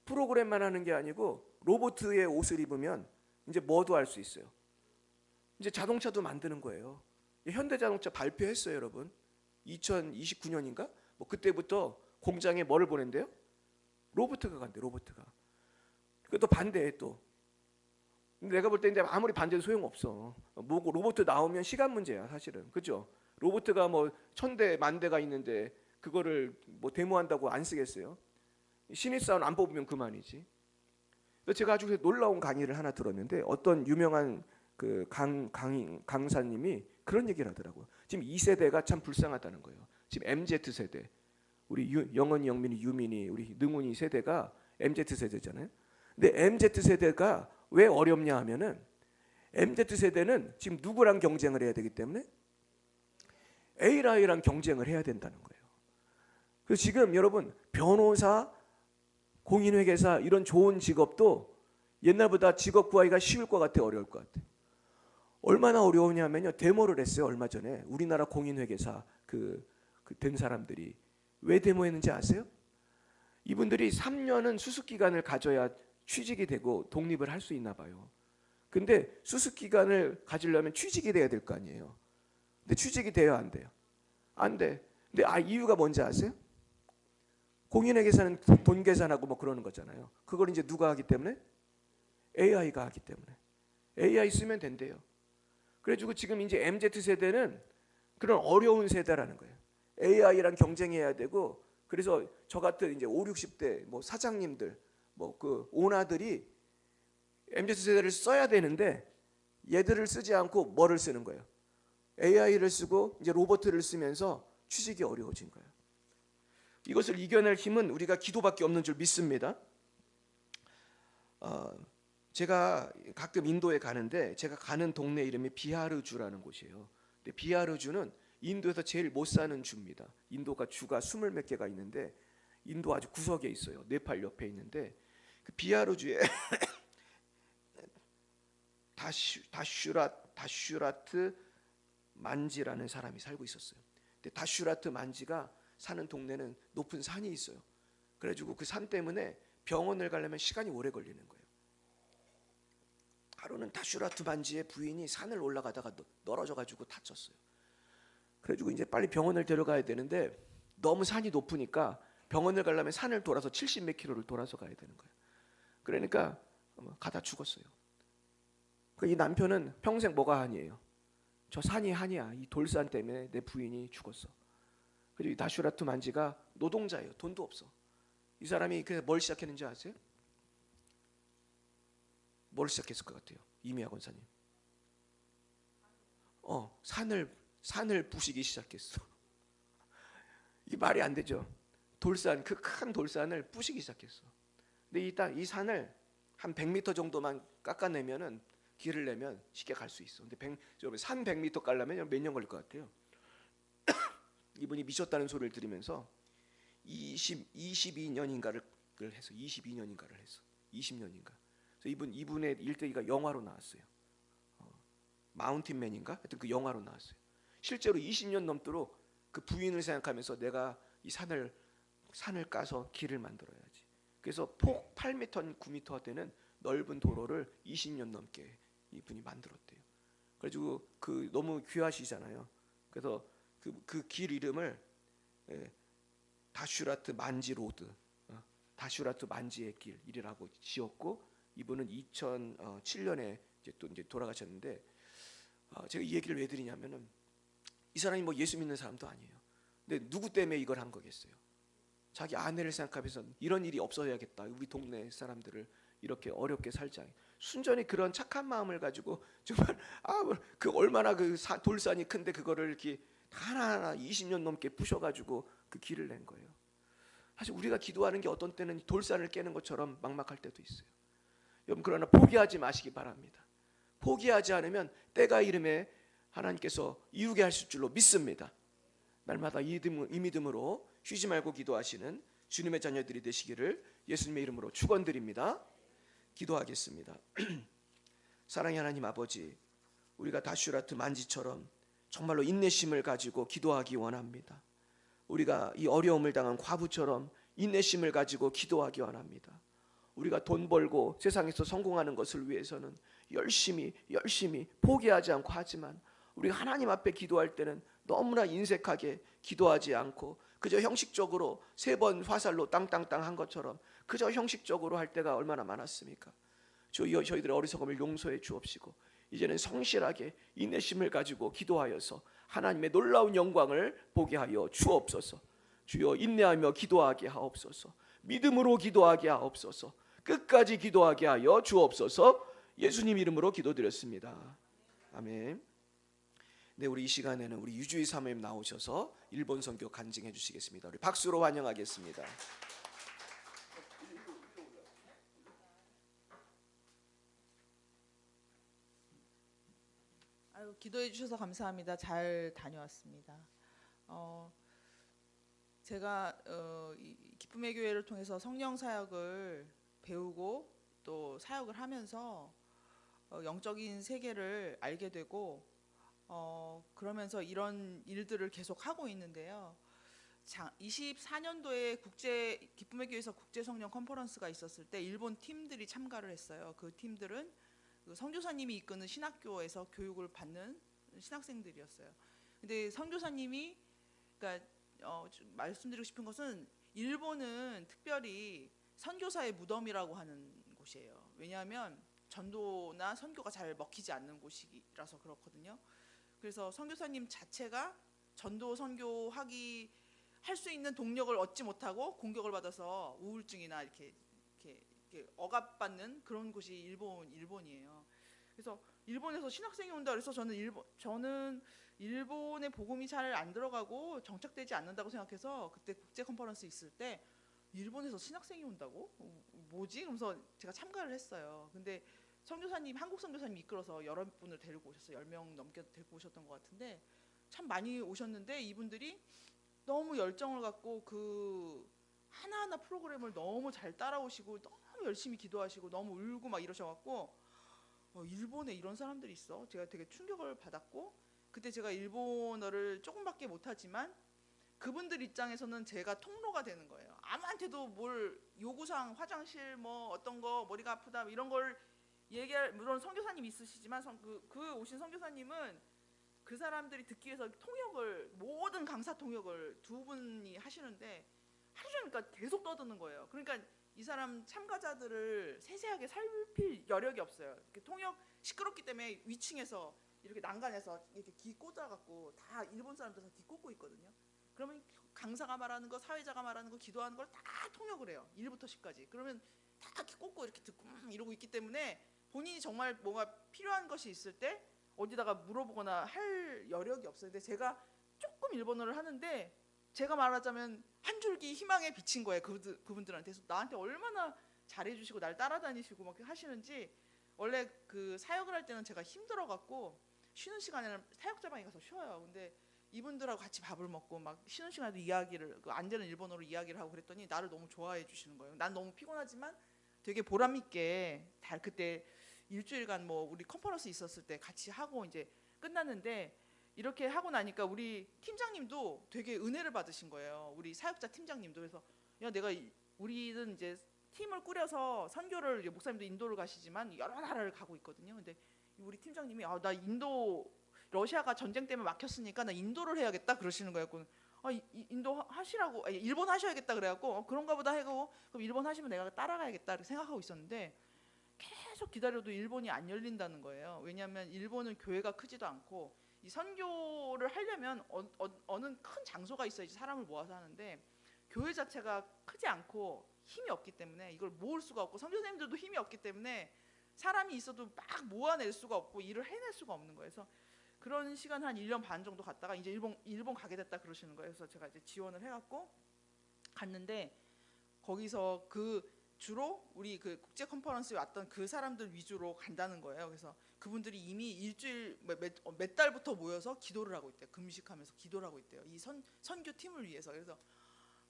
프로그램만 하는 게 아니고 로봇의 옷을 입으면 이제 뭐도 할 수 있어요. 이제 자동차도 만드는 거예요. 현대자동차 발표했어요, 여러분. 2029년인가? 뭐 그때부터 공장에 뭐를 보낸대요? 로봇가 간대, 로봇가. 그것도 반대해 또. 근데 내가 볼 때 이제 아무리 반대도 소용없어. 뭐 로봇 나오면 시간 문제야, 사실은. 그죠? 로봇가 뭐 1000대, 10,000대가 있는데 그거를 뭐 데모한다고 안 쓰겠어요? 신입사원 안 뽑으면 그만이지. 제가 아주 놀라운 강의를 하나 들었는데 어떤 유명한 그 강사님이 그런 얘기를 하더라고요. 지금 2세대가 참 불쌍하다는 거예요. 지금 MZ세대. 우리 영원이, 영민이, 유민이, 우리 능훈이 세대가 MZ세대잖아요. 근데 MZ세대가 왜 어렵냐 하면은 MZ세대는 지금 누구랑 경쟁을 해야 되기 때문에 AI랑 경쟁을 해야 된다는 거예요. 그래서 지금 여러분 변호사, 공인회계사 이런 좋은 직업도 옛날보다 직업 구하기가 쉬울 것 같아요? 어려울 것 같아요? 얼마나 어려우냐면요. 데모를 했어요. 얼마 전에 우리나라 공인회계사 된 사람들이 왜 데모했는지 아세요? 이분들이 3년은 수습기간을 가져야 취직이 되고 독립을 할 수 있나 봐요. 근데 수습기간을 가지려면 취직이 돼야 될 거 아니에요. 근데 취직이 돼요, 안 돼요? 안 돼. 근데 이유가 뭔지 아세요? 공인회계사는 돈 계산하고 뭐 그러는 거잖아요. 그걸 이제 누가 하기 때문에? AI가 하기 때문에. AI 쓰면 된대요. 그래가지고 지금 이제 MZ세대는 그런 어려운 세대라는 거예요. AI랑 경쟁해야 되고, 그래서 저 같은 이제 5, 60대 뭐 사장님들, 뭐 그 오나들이 MZ세대를 써야 되는데 얘들을 쓰지 않고 뭐를 쓰는 거예요? AI를 쓰고 이제 로봇을 쓰면서 취직이 어려워진 거예요. 이것을 이겨낼 힘은 우리가 기도밖에 없는 줄 믿습니다. 제가 가끔 인도에 가는데 제가 가는 동네 이름이 비하르주라는 곳이에요. 근데 비하르주는 인도에서 제일 못 사는 주입니다. 인도가 주가 20 몇 개가 있는데 인도 아주 구석에 있어요. 네팔 옆에 있는데 그 비하르주에 다슈라트 만지라는 사람이 살고 있었어요. 근데 다슈라트 만지가 사는 동네는 높은 산이 있어요. 그래가지고 그 산 때문에 병원을 가려면 시간이 오래 걸리는 거예요. 하루는 다슈라트 만지의 부인이 산을 올라가다가 떨어져가지고 다쳤어요. 그래가지고 이제 빨리 병원을 데려가야 되는데 너무 산이 높으니까 병원을 가려면 산을 돌아서 70 몇 킬로를 돌아서 가야 되는 거예요. 그러니까 가다 죽었어요. 이 남편은 평생 뭐가 한이에요? 저 산이 한이야. 이 돌산 때문에 내 부인이 죽었어. 그리고 이 다슈라트 만지가 노동자예요. 돈도 없어. 이 사람이 뭘 시작했는지 아세요? 뭘 시작했을 것 같아요? 이미아 권사님. 산을 부시기 시작했어. 이게 말이 안 되죠. 돌산, 그 큰 돌산을 부시기 시작했어. 근데 이 산을 한 100m 정도만 깎아내면은 길을 내면 쉽게 갈 수 있어. 근데 산 100m 깔려면 몇 년 걸릴 것 같아요? 이분이 미쳤다는 소리를 들으면서 22년인가를 해서 22년인가를 해서 20년인가. 그래서 이분의 일대기가 영화로 나왔어요. 마운틴맨인가? 하여튼 그 영화로 나왔어요. 실제로 20년 넘도록 그 부인을 생각하면서 내가 이 산을 까서 길을 만들어야지. 그래서 폭 8m, 9m 되는 넓은 도로를 20년 넘게 이분이 만들었대요. 그래가지고 그 너무 귀하시잖아요. 그래서 그 길 이름을 다슈라트 만지 로드, 다슈라트 만지의 길이라고 지었고, 이분은 2007년에 이제 돌아가셨는데, 제가 이 얘기를 왜 드리냐면은 이 사람이 뭐 예수 믿는 사람도 아니에요. 근데 누구 때문에 이걸 한 거겠어요? 자기 아내를 생각하면서 이런 일이 없어야겠다. 우리 동네 사람들을 이렇게 어렵게 살자. 순전히 그런 착한 마음을 가지고 정말 그 얼마나 돌산이 큰데 그거를 이렇게 하나하나 20년 넘게 부셔가지고 그 길을 낸 거예요. 사실 우리가 기도하는 게 어떤 때는 돌산을 깨는 것처럼 막막할 때도 있어요. 여러분, 그러나 포기하지 마시기 바랍니다. 포기하지 않으면 때가 이름에 하나님께서 이루게 하실 줄로 믿습니다. 날마다 이 믿음으로 쉬지 말고 기도하시는 주님의 자녀들이 되시기를 예수님의 이름으로 축원드립니다. 기도하겠습니다. 사랑의 하나님 아버지, 우리가 다슈라트 만지처럼 정말로 인내심을 가지고 기도하기 원합니다. 우리가 이 어려움을 당한 과부처럼 인내심을 가지고 기도하기 원합니다. 우리가 돈 벌고 세상에서 성공하는 것을 위해서는 열심히 포기하지 않고 하지만, 우리가 하나님 앞에 기도할 때는 너무나 인색하게 기도하지 않고 그저 형식적으로 3번 화살로 땅땅땅 한 것처럼 그저 형식적으로 할 때가 얼마나 많았습니까? 주여, 저희들의 어리석음을 용서해 주옵시고 이제는 성실하게 인내심을 가지고 기도하여서 하나님의 놀라운 영광을 보게 하여 주옵소서. 주여, 인내하며 기도하게 하옵소서. 믿음으로 기도하게 하옵소서. 끝까지 기도하게 하여 주옵소서. 예수님 이름으로 기도드렸습니다. 아멘. 네, 우리 이 시간에는 우리 유주희 사모님 나오셔서 일본 선교 간증해 주시겠습니다. 우리 박수로 환영하겠습니다.
기도해 주셔서 감사합니다. 잘 다녀왔습니다. 제가 이 기쁨의 교회를 통해서 성령 사역을 배우고 또 사역을 하면서 영적인 세계를 알게 되고 그러면서 이런 일들을 계속 하고 있는데요. 24년도에 기쁨의 교회에서 국제 성령 컨퍼런스가 있었을 때 일본 팀들이 참가를 했어요. 그 팀들은 선교사님이 이끄는 신학교에서 교육을 받는 신학생들이었어요. 근데 선교사님이 그러니까 말씀드리고 싶은 것은 일본은 특별히 선교사의 무덤이라고 하는 곳이에요. 왜냐하면 전도나 선교가 잘 먹히지 않는 곳이라서 그렇거든요. 그래서 선교사님 자체가 전도 선교하기 할 수 있는 동력을 얻지 못하고 공격을 받아서 우울증이나 이렇게 억압받는 그런 곳이 일본이에요. 그래서 일본에서 신학생이 온다 그래서 저는 일본의 복음이 잘 안 들어가고 정착되지 않는다고 생각해서 그때 국제 컨퍼런스 있을 때 일본에서 신학생이 온다고? 뭐지? 그러면서 제가 참가를 했어요. 근데 한국 선교사님 이끌어서 여러 분을 데리고 오셨어요. 10명 넘게 데리고 오셨던 것 같은데 참 많이 오셨는데 이분들이 너무 열정을 갖고 그 하나하나 프로그램을 너무 잘 따라오시고 너무 열심히 기도하시고 너무 울고 막 이러셔갖고 일본에 이런 사람들이 있어. 제가 되게 충격을 받았고 그때 제가 일본어를 조금밖에 못하지만 그분들 입장에서는 제가 통로가 되는 거예요. 아무한테도 뭘 요구사항, 화장실 뭐 어떤 거 머리가 아프다 이런 걸 얘기할, 물론 선교사님 있으시지만 그 오신 선교사님은 그 사람들이 듣기 위해서 통역을, 모든 강사 통역을 두 분이 하시는데 하루 종일 그러니까 계속 떠드는 거예요. 그러니까 이 사람 참가자들을 세세하게 살필 여력이 없어요. 이렇게 통역 시끄럽기 때문에 위층에서 이렇게 난간에서 이렇게 귀 꽂아갖고 다 일본 사람들 다 귀 꽂고 있거든요. 그러면 강사가 말하는 거, 사회자가 말하는 거, 기도하는 걸 다 통역을 해요. 1부터 10까지. 그러면 다 이렇게 꽂고 이렇게 듣고 이러고 있기 때문에 본인이 정말 뭐가 필요한 것이 있을 때 어디다가 물어보거나 할 여력이 없어요. 근데 제가 조금 일본어를 하는데 제가 말하자면 한 줄기 희망의 빛인 거예요. 그분들한테. 그래서 나한테 얼마나 잘해주시고 날 따라다니시고 막 하시는지. 원래 그 사역을 할 때는 제가 힘들어갖고 쉬는 시간에는 사역자방에 가서 쉬어요. 근데 이분들하고 같이 밥을 먹고 막 쉬는 시간에도 이야기를, 그 안 되는 일본어로 이야기를 하고 그랬더니 나를 너무 좋아해 주시는 거예요. 난 너무 피곤하지만 되게 보람 있게 다 그때 일주일간 뭐 우리 컨퍼런스 있었을 때 같이 하고 이제 끝났는데, 이렇게 하고 나니까 우리 팀장님도 되게 은혜를 받으신 거예요. 우리 사역자 팀장님도. 그래서 야, 우리는 이제 팀을 꾸려서 선교를, 목사님도 인도를 가시지만 여러 나라를 가고 있거든요. 근데 우리 팀장님이 나 인도, 러시아가 전쟁 때문에 막혔으니까 나 인도를 해야겠다 그러시는 거예요. 인도 하시라고, 일본 하셔야겠다 그래갖고 그런가 보다 하고, 그럼 일본 하시면 내가 따라가야겠다 이렇게 생각하고 있었는데 계속 기다려도 일본이 안 열린다는 거예요. 왜냐하면 일본은 교회가 크지도 않고 이 선교를 하려면 어느 큰 장소가 있어야지 사람을 모아서 하는데 교회 자체가 크지 않고 힘이 없기 때문에 이걸 모을 수가 없고 선교사님들도 힘이 없기 때문에 사람이 있어도 막 모아낼 수가 없고 일을 해낼 수가 없는 거예요. 그래서 그런 시간 한 1년 반 정도 갔다가 이제 일본 가게 됐다 그러시는 거예요. 그래서 제가 이제 지원을 해갖고 갔는데 거기서 주로 우리 그 국제 컨퍼런스에 왔던 그 사람들 위주로 간다는 거예요. 그래서 그분들이 이미 일주일 몇 달부터 모여서 기도를 하고 있대요. 금식하면서 기도를 하고 있대요. 이 선교 팀을 위해서. 그래서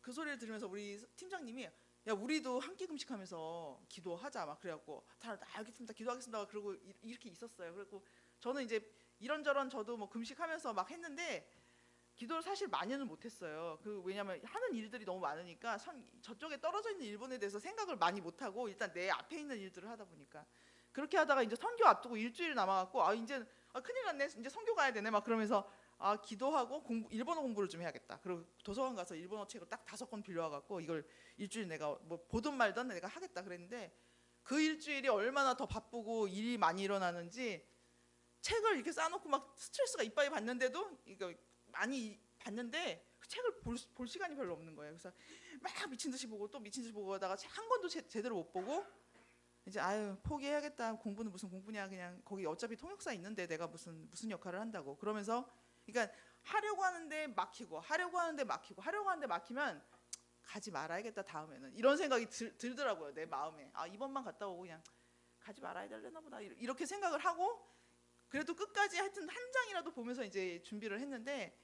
그 소리를 들으면서 우리 팀장님이 야, 우리도 함께 금식하면서 기도하자 막 그래갖고 다 알겠습니다, 기도하겠습니다. 그러고 이렇게 있었어요. 그리고 저는 이제 이런저런 저도 뭐 금식하면서 막 했는데 기도를 사실 많이는 못했어요. 왜냐하면 하는 일들이 너무 많으니까 저쪽에 떨어져 있는 일본에 대해서 생각을 많이 못하고 일단 내 앞에 있는 일들을 하다 보니까 그렇게 하다가 이제 선교 앞두고 일주일 남아갖고 이제 큰일 났네, 이제 선교 가야 되네 막 그러면서 기도하고 일본어 공부를 좀 해야겠다. 그리고 도서관 가서 일본어 책을 딱 5권 빌려와갖고 이걸 일주일 내가 뭐 보든 말든 내가 하겠다 그랬는데 그 일주일이 얼마나 더 바쁘고 일이 많이 일어나는지 책을 이렇게 쌓아놓고 막 스트레스가 이빠이 받는데도 이거 많이 봤는데 그 책을 볼 시간이 별로 없는 거예요. 그래서 막 미친 듯이 보고 또 미친 듯이 보고 하다가 책 한 권도 제대로 못 보고 이제 포기해야겠다. 공부는 무슨 공부냐, 그냥 거기 어차피 통역사 있는데 내가 무슨 역할을 한다고. 그러면서 그러니까 하려고 하는데 막히고 하려고 하는데 막히고 하려고 하는데 막히면 가지 말아야겠다 다음에는, 이런 생각이 들더라고요. 내 마음에 이번만 갔다 오고 그냥 가지 말아야 되려나 보다 이렇게 생각을 하고 그래도 끝까지 하여튼 한 장이라도 보면서 이제 준비를 했는데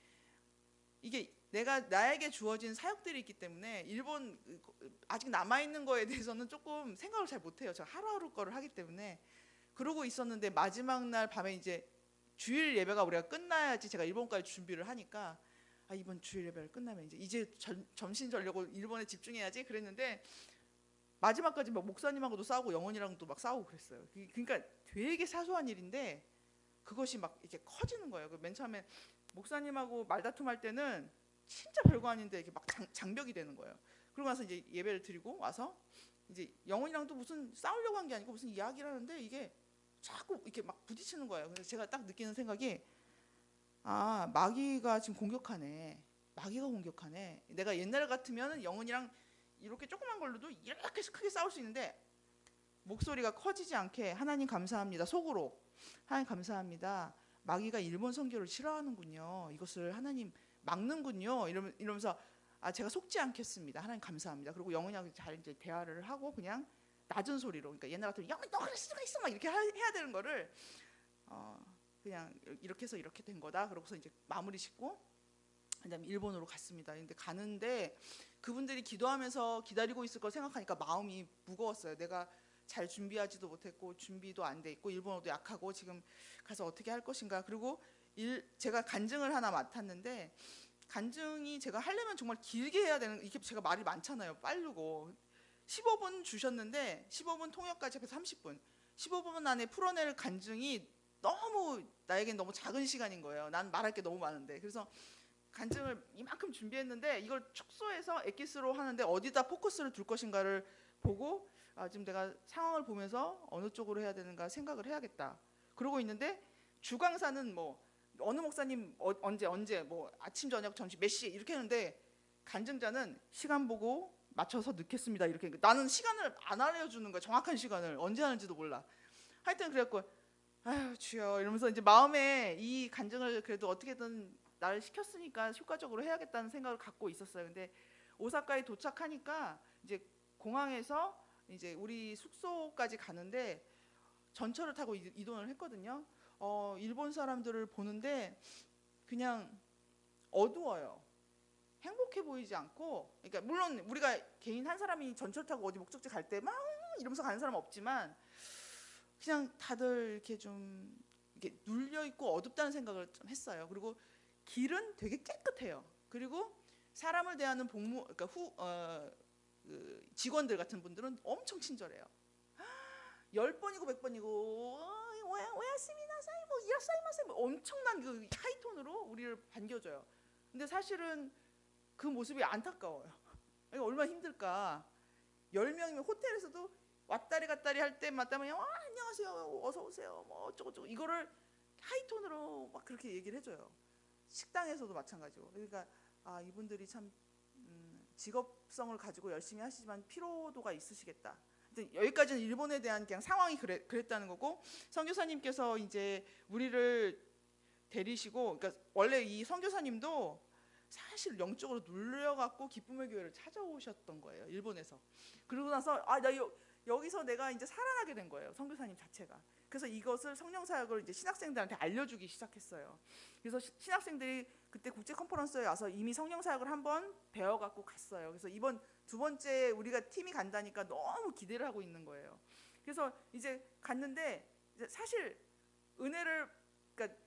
이게 나에게 주어진 사역들이 있기 때문에 일본 아직 남아있는 거에 대해서는 조금 생각을 잘 못해요. 제가 하루하루 거를 하기 때문에. 그러고 있었는데 마지막 날 밤에 이제 주일 예배가 우리가 끝나야지 제가 일본까지 준비를 하니까 이번 주일 예배를 끝나면 이제 점심 전려고 일본에 집중해야지 그랬는데 마지막까지 막 목사님하고도 싸우고 영원이랑도 막 싸우고 그랬어요. 그러니까 되게 사소한 일인데 그것이 막 이렇게 커지는 거예요. 맨 처음에 목사님하고 말다툼할 때는 진짜 별거 아닌데 이렇게 막 장벽이 되는 거예요. 그러고 나서 이제 예배를 드리고 와서 이제 영원이랑도 무슨 싸우려고 한 게 아니고 무슨 이야기를 하는데 이게 자꾸 이렇게 막 부딪히는 거예요. 그래서 제가 딱 느끼는 생각이 마귀가 지금 공격하네. 마귀가 공격하네. 내가 옛날 같으면 영원이랑 이렇게 조그만 걸로도 이렇게 크게 싸울 수 있는데 목소리가 커지지 않게 하나님 감사합니다. 속으로 하나님 감사합니다. 마귀가 일본 선교를 싫어하는군요. 이것을 하나님 막는군요. 이러면서 제가 속지 않겠습니다. 하나님 감사합니다. 그리고 영원이하고 잘 이제 대화를 하고 그냥 낮은 소리로, 그러니까 옛날 같으면 영원히 너 그럴 수가 있어 막 이렇게 해야 되는 거를 그냥 이렇게 해서 이렇게 된 거다. 그러고서 이제 마무리 짓고 그다음에 일본으로 갔습니다. 근데 가는데 그분들이 기도하면서 기다리고 있을 걸 생각하니까 마음이 무거웠어요. 내가 잘 준비하지도 못했고 준비도 안 돼 있고 일본어도 약하고 지금 가서 어떻게 할 것인가. 그리고 제가 간증을 하나 맡았는데 간증이 제가 하려면 정말 길게 해야 되는, 이게 제가 말이 많잖아요. 빠르고 15분 주셨는데 15분 통역까지 해서 30분, 15분 안에 풀어낼 간증이 너무 나에겐 너무 작은 시간인 거예요. 난 말할 게 너무 많은데. 그래서 간증을 이만큼 준비했는데 이걸 축소해서 엑기스로 하는데 어디다 포커스를 둘 것인가를 보고 지금 내가 상황을 보면서 어느 쪽으로 해야 되는가 생각을 해야겠다. 그러고 있는데 주강사는 뭐 어느 목사님 언제 뭐 아침 저녁 점심 몇 시 이렇게 했는데 간증자는 시간 보고 맞춰서 넣겠습니다 이렇게. 나는 시간을 안 알려주는 거야. 정확한 시간을 언제 하는지도 몰라. 하여튼 그래갖고 아유 주여 이러면서 이제 마음에 이 간증을 그래도 어떻게든 나를 시켰으니까 효과적으로 해야겠다는 생각을 갖고 있었어요. 근데 오사카에 도착하니까 이제 공항에서 이제 우리 숙소까지 가는데 전철을 타고 이동을 했거든요. 일본 사람들을 보는데 그냥 어두워요. 행복해 보이지 않고, 그러니까 물론 우리가 개인 한 사람이 전철 타고 어디 목적지 갈 때 막 이러면서 가는 사람 없지만 그냥 다들 이렇게 좀 이렇게 눌려 있고 어둡다는 생각을 좀 했어요. 그리고 길은 되게 깨끗해요. 그리고 사람을 대하는 그러니까 그 직원들 같은 분들은 엄청 친절해요. 10번이고 100번이고 오야스미나사이 뭐 이라사이마세 뭐 엄청난 그 하이톤으로 우리를 반겨줘요. 근데 사실은 그 모습이 안타까워요. 얼마나 힘들까. 10명이면 호텔에서도 왔다리 갔다리 할 때마다 그냥 안녕하세요 어서 오세요 뭐 어쩌고저쩌고 이거를 하이톤으로 막 그렇게 얘기를 해줘요. 식당에서도 마찬가지고. 그러니까 이분들이 참 직업성을 가지고 열심히 하시지만 피로도가 있으시겠다. 여기까지는 일본에 대한 그냥 상황이 그랬다는 거고, 선교사님께서 이제 우리를 데리시고, 그러니까 원래 이 선교사님도 사실 영적으로 눌려갖고 기쁨의 교회를 찾아오셨던 거예요, 일본에서. 그러고 나서 나 여기서 내가 이제 살아나게 된 거예요, 선교사님 자체가. 그래서 이것을 성령 사역을 이제 신학생들한테 알려주기 시작했어요. 그래서 신학생들이 그때 국제 컨퍼런스에 와서 이미 성령 사역을 한번 배워갖고 갔어요. 그래서 이번 두 번째 우리가 팀이 간다니까 너무 기대를 하고 있는 거예요. 그래서 이제 갔는데 이제 사실 은혜를, 그러니까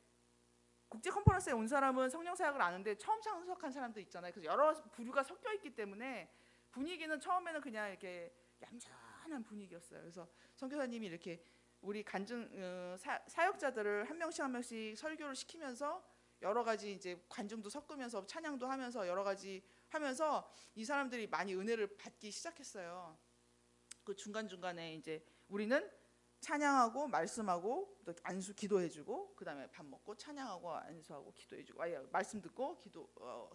국제 컨퍼런스에 온 사람은 성령 사역을 아는데 처음 참석한 사람도 있잖아요. 그래서 여러 부류가 섞여 있기 때문에 분위기는 처음에는 그냥 이렇게 얌전한 분위기였어요. 그래서 선교사님이 이렇게 우리 간증 사역자들을 한 명씩 설교를 시키면서 여러 가지 이제 관중도 섞으면서 찬양도 하면서 여러 가지 하면서 이 사람들이 많이 은혜를 받기 시작했어요. 그 중간중간에 이제 우리는 찬양하고 말씀하고 또 안수 기도해주고 그다음에 밥 먹고 찬양하고 안수하고 기도해주고 말씀 듣고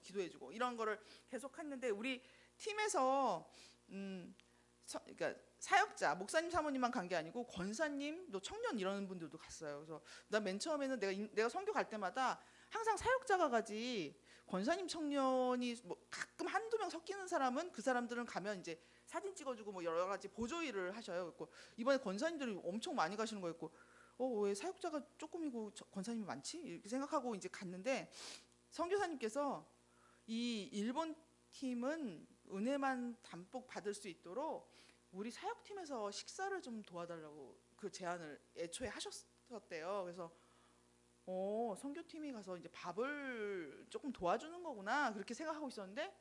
기도해주고 이런 거를 계속 했는데 우리 팀에서 그러니까 사역자 목사님 사모님만 간 게 아니고 권사님 또 청년 이런 분들도 갔어요. 그래서 나 맨 처음에는 내가 선교 갈 때마다 항상 사역자가 가지 권사님 청년이 뭐 가끔 한두 명 섞이는 사람은 그 사람들은 가면 이제 사진 찍어주고 뭐 여러 가지 보조 일을 하셔요. 그리고 이번에 권사님들이 엄청 많이 가시는 거였고 왜 사역자가 조금이고 권사님이 많지? 이렇게 생각하고 이제 갔는데 선교사님께서 이 일본 팀은 은혜만 담뿍 받을 수 있도록 우리 사역팀에서 식사를 좀 도와달라고 그 제안을 애초에 하셨대요. 그래서 선교팀이 가서 이제 밥을 조금 도와주는 거구나 그렇게 생각하고 있었는데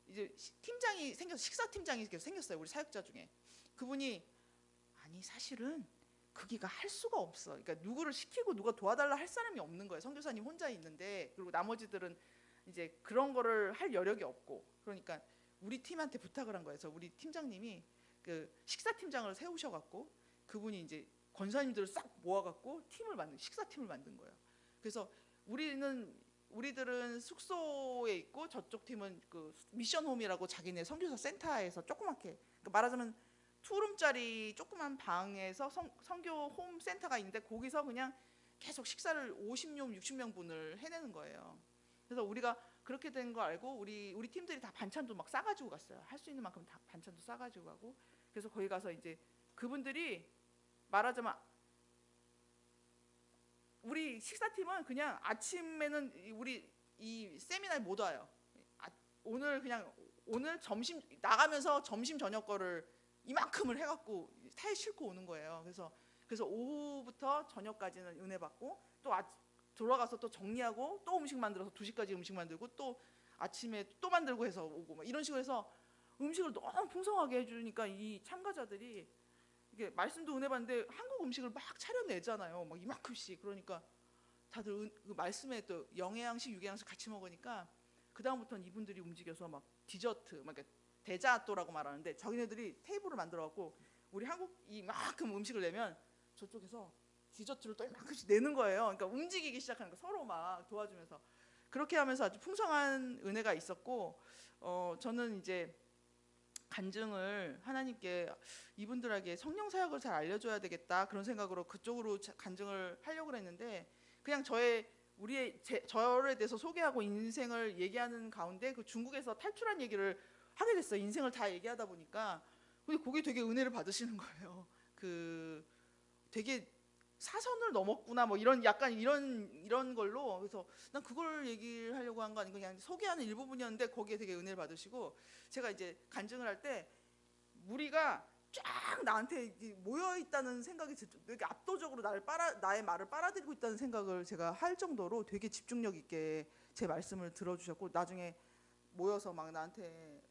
이제 팀장이 식사 팀장이 생겼어요. 우리 사역자 중에. 그분이 아니 사실은 거기가 할 수가 없어. 그러니까 누구를 시키고 누가 도와달라 할 사람이 없는 거예요. 선교사님 혼자 있는데 그리고 나머지들은 이제 그런 거를 할 여력이 없고 그러니까 우리 팀한테 부탁을 한 거예요. 그래서 우리 팀장님이 그 식사 팀장을 세우셔갖고 그분이 이제 권사님들을 싹 모아갖고 식사 팀을 만든 거예요. 그래서 우리들은 숙소에 있고 저쪽 팀은 그 미션홈이라고 자기네 선교사 센터에서 조그맣게 그러니까 말하자면 투룸짜리 조그만 방에서 선교 홈 센터가 있는데 거기서 그냥 계속 식사를 50명, 60명 분을 해내는 거예요. 그래서 우리가 그렇게 된 거 알고 우리 팀들이 다 반찬도 막 싸가지고 갔어요. 할 수 있는 만큼 다 반찬도 싸가지고 가고 그래서 거기 가서 이제 그분들이 말하자면 우리 식사팀은 그냥 아침에는 우리 이 세미나에 못 와요. 오늘 점심 나가면서 점심 저녁 거를 이만큼을 해갖고 타에 싣고 오는 거예요. 그래서 오후부터 저녁까지는 은혜 받고 또 돌아가서 또 정리하고 또 음식 만들어서 2시까지 음식 만들고 또 아침에 또 만들고 해서 오고 막 이런 식으로 해서 음식을 너무 풍성하게 해주니까 이 참가자들이 이게 말씀도 은혜 받는데 한국 음식을 막 차려내잖아요. 막 이만큼씩. 그러니까 다들 그 말씀에 또 영해양식, 육해양식 같이 먹으니까 그 다음부터는 이분들이 움직여서 막 디저트, 막 데자또라고 말하는데 자기네들이 테이블을 만들어갖고 우리 한국 이만큼 음식을 내면 저쪽에서 디저트를 또 이만큼씩 내는 거예요. 그러니까 움직이기 시작하는 거 서로 막 도와주면서 그렇게 하면서 아주 풍성한 은혜가 있었고 저는 이제 간증을 하나님께 이분들에게 성령 사역을 잘 알려줘야 되겠다 그런 생각으로 그쪽으로 간증을 하려고 했는데 그냥 저에 대해서 소개하고 인생을 얘기하는 가운데 그 중국에서 탈출한 얘기를 하게 됐어요. 인생을 다 얘기하다 보니까 근데 그게 되게 은혜를 받으시는 거예요. 그 되게 사선을 넘었구나 뭐 이런 약간 이런 걸로 그래서 난 그걸 얘기를 하려고 한 거 아니고 그냥 소개하는 일부분이었는데 거기에 되게 은혜를 받으시고 제가 이제 간증을 할 때 무리가 쫙 나한테 모여 있다는 생각이 되게 압도적으로 나의 말을 빨아들이고 있다는 생각을 제가 할 정도로 되게 집중력 있게 제 말씀을 들어주셨고 나중에 모여서 막 나한테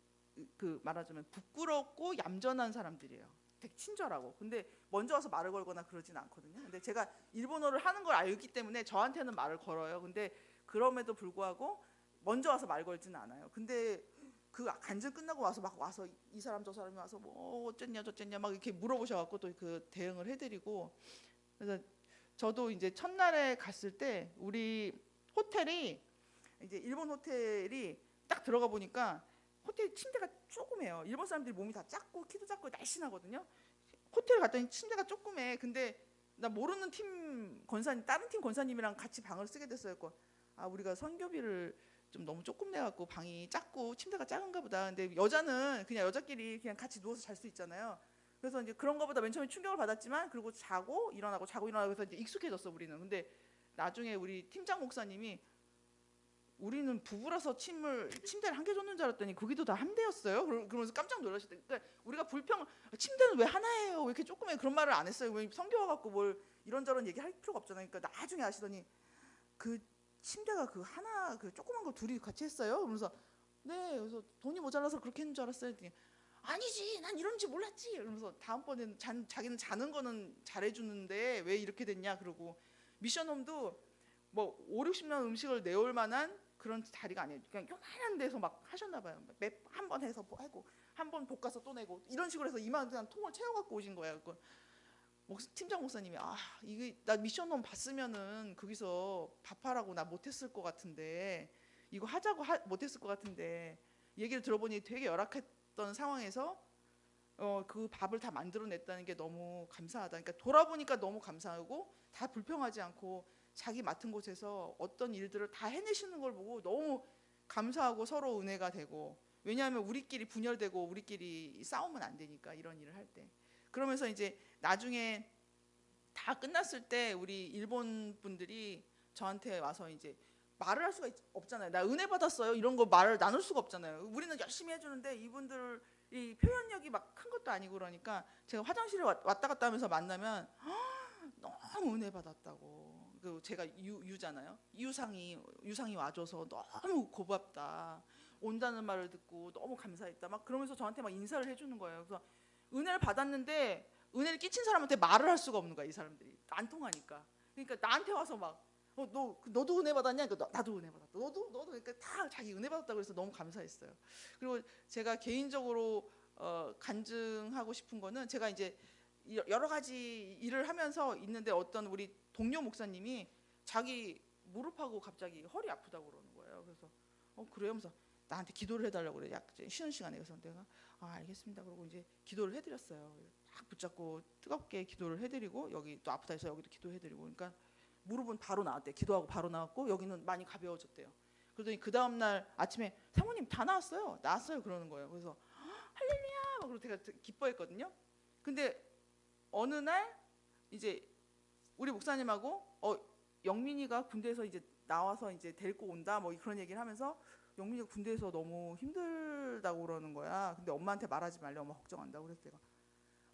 그 말하자면 부끄럽고 얌전한 사람들이에요. 되게 친절하고 근데 먼저 와서 말을 걸거나 그러진 않거든요. 근데 제가 일본어를 하는 걸 알기 때문에 저한테는 말을 걸어요. 근데 그럼에도 불구하고 먼저 와서 말 걸지는 않아요. 근데 그 간증 끝나고 와서 이 사람 저 사람이 와서 뭐 어쨌냐 저쨌냐 막 이렇게 물어보셔갖고 또 그 대응을 해드리고 그래서 저도 이제 첫날에 갔을 때 우리 호텔이 이제 일본 호텔이 딱 들어가 보니까 호텔 침대가 조그매요. 일본 사람들이 몸이 다 작고 키도 작고 날씬하거든요. 호텔 갔더니 침대가 조그매. 근데 나 모르는 다른 팀 권사님이랑 같이 방을 쓰게 됐어요. 우리가 선교비를 좀 너무 조금 내갖고 방이 작고 침대가 작은가 보다. 근데 여자는 그냥 여자끼리 그냥 같이 누워서 잘 수 있잖아요. 그래서 이제 그런 거보다 맨 처음에 충격을 받았지만 그리고 자고 일어나고 해서 이제 익숙해졌어 우리는. 근데 나중에 우리 팀장 목사님이 우리는 부부라서 침대를 한 개 줬는 줄 알았더니 거기도 다 한 대였어요. 그러면서 깜짝 놀라셨대. 그러니까 우리가 침대는 왜 하나예요? 왜 이렇게 조그매? 그런 말을 안 했어요. 왜 성교 와갖고 뭘 이런저런 얘기할 필요가 없잖아요. 그러니까 나중에 아시더니 그 침대가 그 하나 그 조그만 거 둘이 같이 했어요. 그러면서 네, 그래서 돈이 모자라서 그렇게 했는 줄 알았어요. 했더니 아니지, 난 이런지 몰랐지. 그러면서 다음번에는 자기는 자는 거는 잘해주는데 왜 이렇게 됐냐 그러고 미션홈도 뭐 5, 60만 음식을 내올 만한 그런 자리가 아니에요. 그냥 요만한 데서 막 하셨나 봐요. 한 번 해서 뭐 하고 한 번 볶아서 또 내고 이런 식으로 해서 이만한 통을 채워갖고 오신 거예요. 팀장 목사님이 이게 나 미션홈 봤으면은 거기서 밥하라고 나 못했을 것 같은데 이거 하자고 못했을 것 같은데 얘기를 들어보니 되게 열악했던 상황에서 그 밥을 다 만들어냈다는 게 너무 감사하다. 그러니까 돌아보니까 너무 감사하고 다 불평하지 않고 자기 맡은 곳에서 어떤 일들을 다 해내시는 걸 보고 너무 감사하고 서로 은혜가 되고 왜냐하면 우리끼리 분열되고 우리끼리 싸우면 안 되니까 이런 일을 할 때 그러면서 이제 나중에 다 끝났을 때 우리 일본 분들이 저한테 와서 이제 말을 할 수가 없잖아요. 나 은혜 받았어요. 이런 거 말을 나눌 수가 없잖아요. 우리는 열심히 해주는데 이분들이 표현력이 막 큰 것도 아니고 그러니까 제가 화장실에 왔다 갔다 하면서 만나면 너무 은혜 받았다고. 그 제가 유잖아요. 유상이 와줘서 너무 고맙다. 온다는 말을 듣고 너무 감사했다. 막 그러면서 저한테 막 인사를 해주는 거예요. 그래서 은혜를 받았는데 은혜를 끼친 사람한테 말을 할 수가 없는 거야. 이 사람들이 안 통하니까. 그러니까 나한테 와서 막 너도 은혜 받았냐? 그러니까 나도 은혜 받았다. 너도 그러니까 다 자기 은혜 받았다고 그래서 너무 감사했어요. 그리고 제가 개인적으로 간증하고 싶은 거는 제가 이제 여러 가지 일을 하면서 있는데 어떤 우리 동료 목사님이 자기 무릎하고 갑자기 허리 아프다고 그러는 거예요. 그래서 그래요? 하면서 나한테 기도를 해달라고 그래. 쉬는 시간에. 그래서 내가 알겠습니다. 그러고 이제 기도를 해드렸어요. 딱 붙잡고 뜨겁게 기도를 해드리고 여기 또 아프다 해서 여기도 기도해드리고 그러니까 무릎은 바로 나왔대. 기도하고 바로 나왔고 여기는 많이 가벼워졌대요. 그러더니 그 다음날 아침에 사모님 다 나왔어요. 그러는 거예요. 그래서 할렐루야 그리고 제가 기뻐했거든요. 근데 어느 날 이제 우리 목사님하고 영민이가 군대에서 이제 나와서 이제 데리고 온다 뭐 그런 얘기를 하면서 영민이가 군대에서 너무 힘들다고 그러는 거야. 근데 엄마한테 말하지 말래. 엄마 걱정한다고. 그래서 내가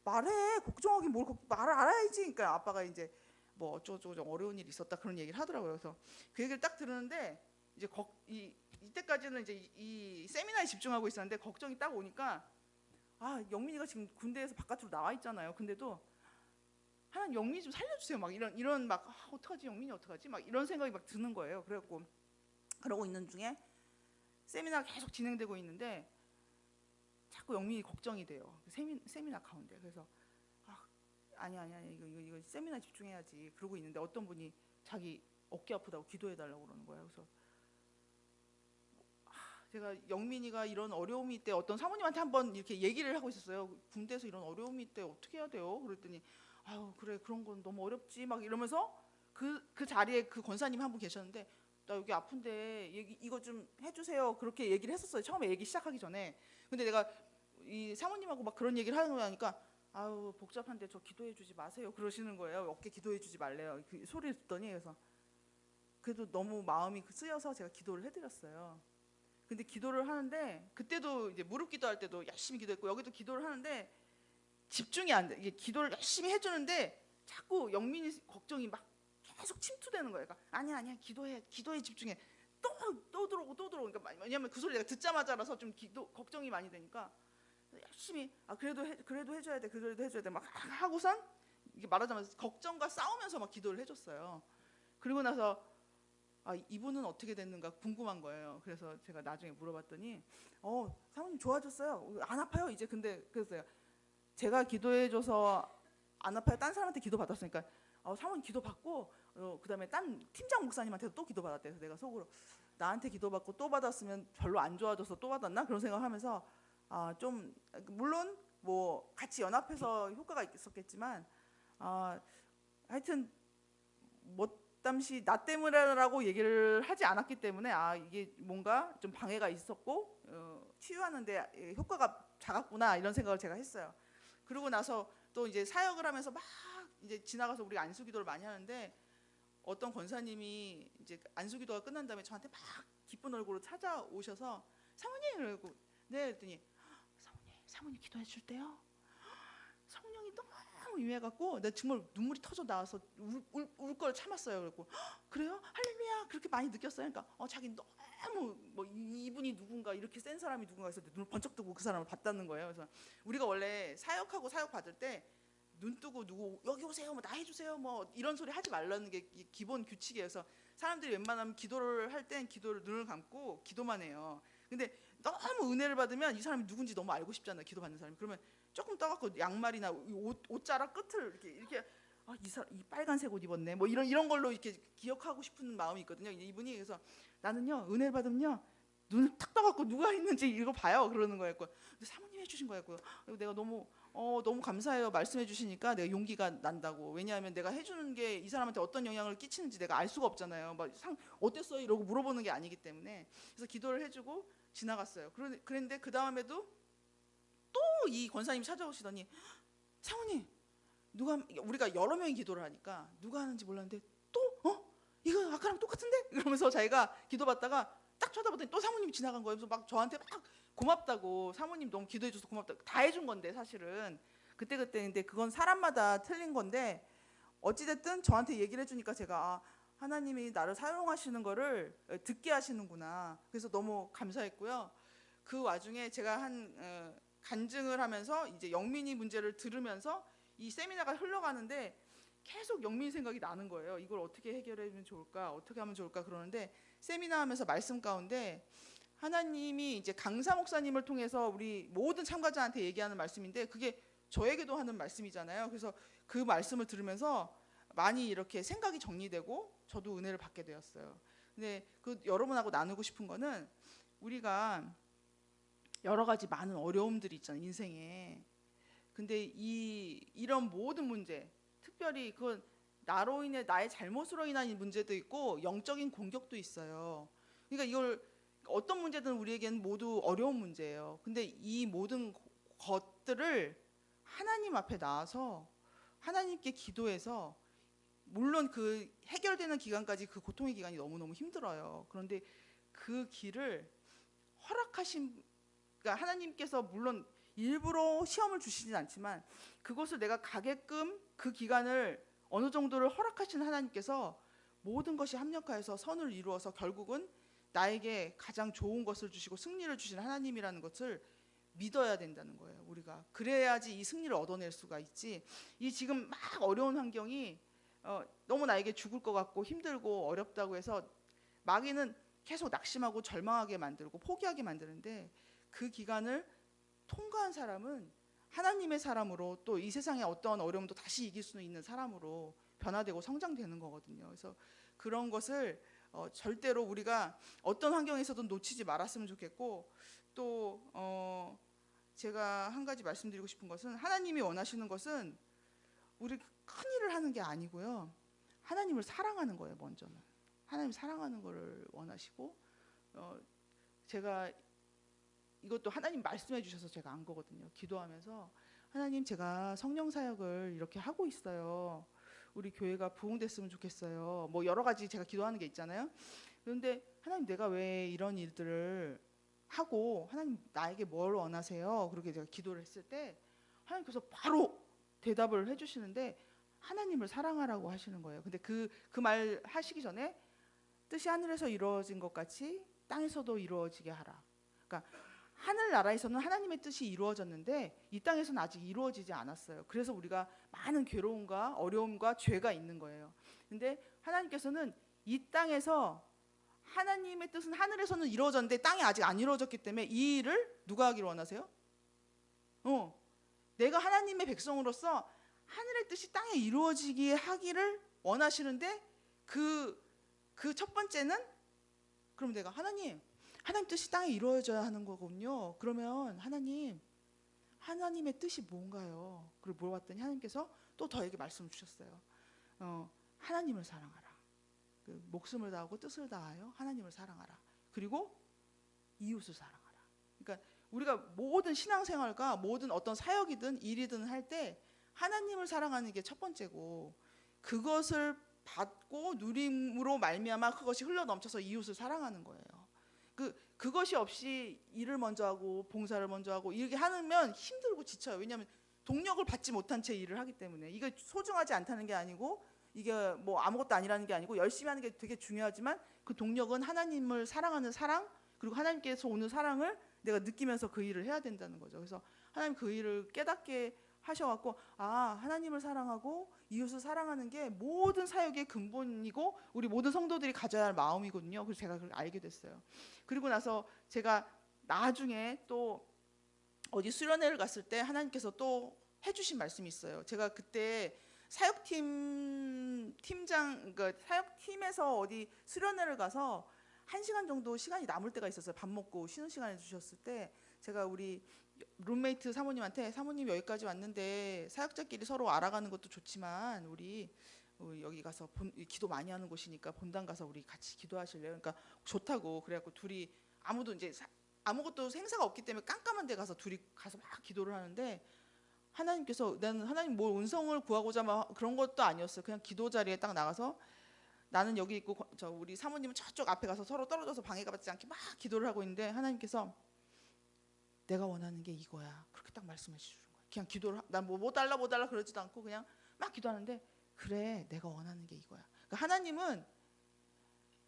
말해. 걱정하긴 뭘 말을 알아야지. 그러니까 아빠가 이제 뭐 어쩌고저쩌고 어려운 일이 있었다 그런 얘기를 하더라고요. 그래서 그 얘기를 딱 들었는데 이제 이때까지는 이제 이 세미나에 집중하고 있었는데 걱정이 딱 오니까 아 영민이가 지금 군대에서 바깥으로 나와 있잖아요. 근데도 하나님 영민이 좀 살려주세요. 막 이런 막 어떡하지 영민이 어떡하지 막 이런 생각이 막 드는 거예요. 그래갖고 그러고 있는 중에 세미나가 계속 진행되고 있는데 자꾸 영민이 걱정이 돼요. 세미나 가운데. 그래서 아니 이거 세미나 집중해야지. 그러고 있는데 어떤 분이 자기 어깨 아프다고 기도해달라고 그러는 거예요. 그래서 제가 영민이가 이런 어려움이 있대 어떤 사모님한테 한번 이렇게 얘기를 하고 있었어요. 군대에서 이런 어려움이 있대 어떻게 해야 돼요? 그랬더니 아유 그래 그런 건 너무 어렵지 막 이러면서 그 자리에 그 권사님 한 분 계셨는데 나 여기 아픈데 이거 좀 해주세요. 그렇게 얘기를 했었어요. 처음에 얘기 시작하기 전에. 근데 내가 이 사모님하고 막 그런 얘기를 하는 거 하니까 아유 복잡한데 저 기도해 주지 마세요. 그러시는 거예요. 어깨 기도해 주지 말래요. 그 소리를 듣더니 그래서 그래도 너무 마음이 쓰여서 제가 기도를 해드렸어요. 근데 기도를 하는데 그때도 이제 무릎 기도할 때도 열심히 기도했고 여기도 기도를 하는데 집중이 안 돼. 이게 기도를 열심히 해주는데 자꾸 영민이 걱정이 막 계속 침투되는 거예요. 그러니까 아니야 기도에 집중해. 또 들어오고 또 들어오고. 그러니까 왜냐면 그 소리 내가 듣자마자라서 좀 걱정이 많이 되니까 열심히 그래도 해줘야 돼. 그래도 해줘야 돼. 막 하고선 이게 말하자면 걱정과 싸우면서 막 기도를 해줬어요. 그리고 나서 이분은 어떻게 됐는가 궁금한 거예요. 그래서 제가 나중에 물어봤더니 사모님 좋아졌어요. 안 아파요 이제. 근데 그랬어요. 제가 기도해줘서 안 아파요. 딴 사람한테 기도 받았으니까 사모님 기도 받고 그다음에 딴 팀장 목사님한테도 또 기도 받았대. 그래서 내가 속으로 나한테 기도 받고 또 받았으면 별로 안 좋아져서 또 받았나 그런 생각하면서 좀 물론 뭐 같이 연합해서 효과가 있었겠지만 하여튼 뭐 당시 나 때문에라고 얘기를 하지 않았기 때문에 이게 뭔가 좀 방해가 있었고 치유하는데 효과가 작았구나 이런 생각을 제가 했어요. 그러고 나서 또 이제 사역을 하면서 막 이제 지나가서 우리가 안수기도를 많이 하는데 어떤 권사님이 이제 안수기도가 끝난 다음에 저한테 막 기쁜 얼굴로 찾아오셔서 사모님 그러고 네 그랬더니 사모님 기도해 줄 때요 성령이 너무 임해갖고 내가 정말 눈물이 터져 나와서 울 걸 참았어요. 그래고 그래요? 할렐루야 그렇게 많이 느꼈어요. 그러니까 자기 너무 뭐 이분이 누군가 이렇게 센 사람이 누군가 해서 눈을 번쩍 뜨고 그 사람을 봤다는 거예요. 그래서 우리가 원래 사역하고 사역 받을 때 눈 뜨고 누구 여기 오세요, 뭐 나 해주세요, 뭐 이런 소리 하지 말라는 게 기본 규칙이에요. 그래서 사람들이 웬만하면 기도를 할 땐 기도를 눈을 감고 기도만 해요. 근데 너무 은혜를 받으면 이 사람이 누군지 너무 알고 싶잖아요. 기도 받는 사람이. 그러면 조금 떠갖고 양말이나 옷자락 끝을 이렇게 이 빨간색 옷 입었네. 뭐 이런 걸로 이렇게 기억하고 싶은 마음이 있거든요. 이분이 그래서 나는요 은혜를 받으면요 눈을 탁 떠갖고 누가 있는지 이거 봐요. 그러는 거였고 사모님 해주신 거였고요. 내가 너무 감사해요. 말씀해 주시니까 내가 용기가 난다고. 왜냐하면 내가 해주는 게 이 사람한테 어떤 영향을 끼치는지 내가 알 수가 없잖아요. 막 어땠어요? 이러고 물어보는 게 아니기 때문에. 그래서 기도를 해주고 지나갔어요. 그런데 그 다음에도 또 이 권사님이 찾아오시더니 사모님 우리가 여러 명이 기도를 하니까 누가 하는지 몰랐는데 또 이거 아까랑 똑같은데? 이러면서 자기가 기도받다가 딱 쳐다보더니 또 사모님이 지나간 거예요. 그래서 막 저한테 막 고맙다고 사모님 너무 기도해줘서 고맙다고 다 해준 건데 사실은 그때 근데 그건 사람마다 틀린 건데 어찌됐든 저한테 얘기를 해주니까 제가 하나님이 나를 사용하시는 거를 듣게 하시는구나. 그래서 너무 감사했고요. 그 와중에 제가 간증을 하면서 이제 영민이 문제를 들으면서 이 세미나가 흘러가는데 계속 영민이 생각이 나는 거예요. 이걸 어떻게 해결하면 좋을까? 어떻게 하면 좋을까? 그러는데 세미나 하면서 말씀 가운데 하나님이 이제 강사 목사님을 통해서 우리 모든 참가자한테 얘기하는 말씀인데 그게 저에게도 하는 말씀이잖아요. 그래서 그 말씀을 들으면서 많이 이렇게 생각이 정리되고 저도 은혜를 받게 되었어요. 근데 그 여러분하고 나누고 싶은 거는 우리가 여러 가지 많은 어려움들이 있잖아요, 인생에. 근데 이런 모든 문제, 특별히 그건 나로 인해 나의 잘못으로 인한 문제도 있고 영적인 공격도 있어요. 그러니까 이걸 어떤 문제든 우리에게는 모두 어려운 문제예요. 근데 이 모든 것들을 하나님 앞에 나와서 하나님께 기도해서 물론 그 해결되는 기간까지 그 고통의 기간이 너무너무 힘들어요. 그런데 그 길을 허락하신 그러니까 하나님께서 물론 일부러 시험을 주시진 않지만 그것을 내가 가게끔 그 기간을 어느 정도를 허락하신 하나님께서 모든 것이 합력하여서 선을 이루어서 결국은 나에게 가장 좋은 것을 주시고 승리를 주신 하나님이라는 것을 믿어야 된다는 거예요. 우리가 그래야지 이 승리를 얻어낼 수가 있지. 이 지금 막 어려운 환경이 너무 나에게 죽을 것 같고 힘들고 어렵다고 해서 마귀는 계속 낙심하고 절망하게 만들고 포기하게 만드는데 그 기간을 통과한 사람은 하나님의 사람으로 또 이 세상의 어떠한 어려움도 다시 이길 수 있는 사람으로 변화되고 성장되는 거거든요. 그래서 그런 것을 절대로 우리가 어떤 환경에서도 놓치지 말았으면 좋겠고 또 제가 한 가지 말씀드리고 싶은 것은 하나님이 원하시는 것은 우리 큰 일을 하는 게 아니고요. 하나님을 사랑하는 거예요. 먼저는 하나님 사랑하는 거를 원하시고 제가 이것도 하나님 말씀해 주셔서 제가 안 거거든요. 기도하면서 하나님 제가 성령 사역을 이렇게 하고 있어요. 우리 교회가 부흥됐으면 좋겠어요. 뭐 여러 가지 제가 기도하는 게 있잖아요. 그런데 하나님 내가 왜 이런 일들을 하고 하나님 나에게 뭘 원하세요? 그렇게 제가 기도를 했을 때 하나님께서 바로 대답을 해주시는데 하나님을 사랑하라고 하시는 거예요. 근데 그 말 하시기 전에 뜻이 하늘에서 이루어진 것 같이 땅에서도 이루어지게 하라. 그러니까 하늘나라에서는 하나님의 뜻이 이루어졌는데 이 땅에서는 아직 이루어지지 않았어요. 그래서 우리가 많은 괴로움과 어려움과 죄가 있는 거예요. 근데 하나님께서는 이 땅에서 하나님의 뜻은 하늘에서는 이루어졌는데 땅에 아직 안 이루어졌기 때문에 이 일을 누가 하기를 원하세요? 내가 하나님의 백성으로서 하늘의 뜻이 땅에 이루어지게 하기를 원하시는데 그 첫 번째는 그럼 내가 하나님 뜻이 땅에 이루어져야 하는 거군요. 그러면 하나님의 뜻이 뭔가요? 그리고 물어봤더니 하나님께서 또 저에게 말씀을 주셨어요. 하나님을 사랑하라. 그 목숨을 다하고 뜻을 다하여 하나님을 사랑하라. 그리고 이웃을 사랑하라. 그러니까 우리가 모든 신앙생활과 모든 어떤 사역이든 일이든 할 때 하나님을 사랑하는 게 첫 번째고 그것을 받고 누림으로 말미암아 그것이 흘러 넘쳐서 이웃을 사랑하는 거예요. 그것이 없이 일을 먼저 하고 봉사를 먼저 하고 이렇게 하면 힘들고 지쳐요. 왜냐하면 동력을 받지 못한 채 일을 하기 때문에 이게 소중하지 않다는 게 아니고 이게 뭐 아무것도 아니라는 게 아니고 열심히 하는 게 되게 중요하지만 그 동력은 하나님을 사랑하는 사랑 그리고 하나님께서 오는 사랑을 내가 느끼면서 그 일을 해야 된다는 거죠. 그래서 하나님 그 일을 깨닫게 하셔갖고 하나님을 사랑하고 이웃을 사랑하는 게 모든 사역의 근본이고 우리 모든 성도들이 가져야 할 마음이거든요. 그래서 제가 그걸 알게 됐어요. 그리고 나서 제가 나중에 또 어디 수련회를 갔을 때 하나님께서 또 해주신 말씀이 있어요. 제가 그때 사역팀 팀장 그러니까 사역팀에서 어디 수련회를 가서 1시간 정도 시간이 남을 때가 있었어요. 밥 먹고 쉬는 시간을 주셨을 때 제가 우리 룸메이트 사모님한테 사모님 여기까지 왔는데 사역자끼리 서로 알아가는 것도 좋지만 우리 여기 가서 기도 많이 하는 곳이니까 본당 가서 우리 같이 기도하실래요? 그러니까 좋다고 그래갖고 둘이 아무도 이제 아무것도 행사가 없기 때문에 깜깜한 데 가서 둘이 가서 막 기도를 하는데 하나님께서 나는 하나님 뭐 은성을 구하고자 막 그런 것도 아니었어요. 그냥 기도 자리에 딱 나가서 나는 여기 있고 저 우리 사모님은 저쪽 앞에 가서 서로 떨어져서 방해가 받지 않게 막 기도를 하고 있는데 하나님께서 내가 원하는 게 이거야. 그렇게 딱 말씀해 주시는 거예요. 그냥 기도를 난 뭐 달라 그러지도 않고 그냥 막 기도하는데 그래 내가 원하는 게 이거야. 그러니까 하나님은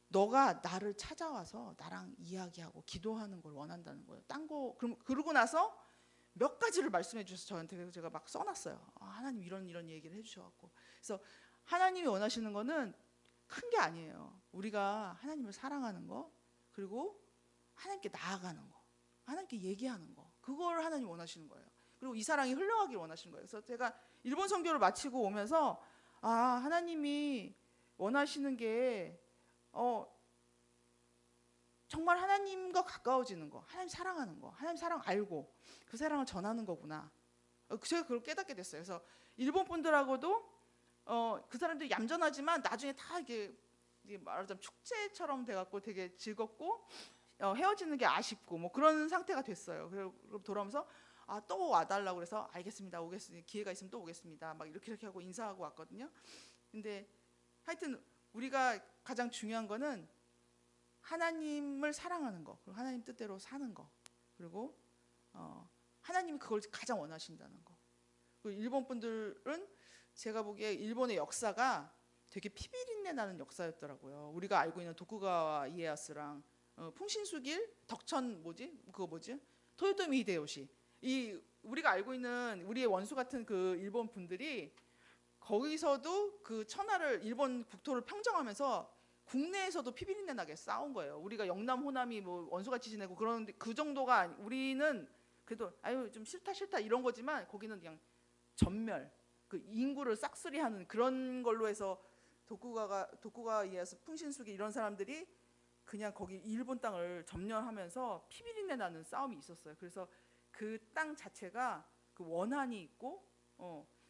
너가 나를 찾아와서 나랑 이야기하고 기도하는 걸 원한다는 거예요. 딴 거 그러고 나서 몇 가지를 말씀해 주셔서 저한테 그래서 제가 막 써놨어요. 하나님 이런 얘기를 해주셔갖고 그래서 하나님이 원하시는 거는 큰 게 아니에요. 우리가 하나님을 사랑하는 거 그리고 하나님께 나아가는 거 하나님께 얘기하는 거 그걸 하나님 원하시는 거예요. 그리고 이 사랑이 흘러가길 원하시는 거예요. 그래서 제가 일본 선교를 마치고 오면서 하나님이 원하시는 게 정말 하나님과 가까워지는 거 하나님 사랑하는 거 하나님 사랑 알고 그 사랑을 전하는 거구나. 제가 그걸 깨닫게 됐어요. 그래서 일본 분들하고도 그 사람들이 얌전하지만 나중에 다 이게 말하자면 축제처럼 돼갖고 되게 즐겁고 헤어지는 게 아쉽고 뭐 그런 상태가 됐어요. 그리고 돌아오면서 또 와달라고 그래서 알겠습니다. 오겠습니다. 기회가 있으면 또 오겠습니다. 막 이렇게 하고 인사하고 왔거든요. 근데 하여튼 우리가 가장 중요한 거는 하나님을 사랑하는 거, 그리고 하나님 뜻대로 사는 거, 그리고 하나님이 그걸 가장 원하신다는 거. 그리고 일본 분들은 제가 보기에 일본의 역사가 되게 피비린내 나는 역사였더라고요. 우리가 알고 있는 도쿠가와 이에야스랑 풍신수길, 덕천 그거 뭐지? 토요토미 히데요시. 이 우리가 알고 있는 우리의 원수 같은 그 일본 분들이 거기서도 그 천하를 일본 국토를 평정하면서 국내에서도 피비린내 나게 싸운 거예요. 우리가 영남 호남이 뭐 원수같이 지내고 그런데 그 정도가 우리는 그래도 아유 좀 싫다 이런 거지만 거기는 그냥 전멸, 그 인구를 싹쓸이하는 그런 걸로 해서 도쿠가 이에야스 풍신수기 이런 사람들이 그냥 거기 일본 땅을 점령하면서 피비린내 나는 싸움이 있었어요. 그래서 그 땅 자체가 그 원한이 있고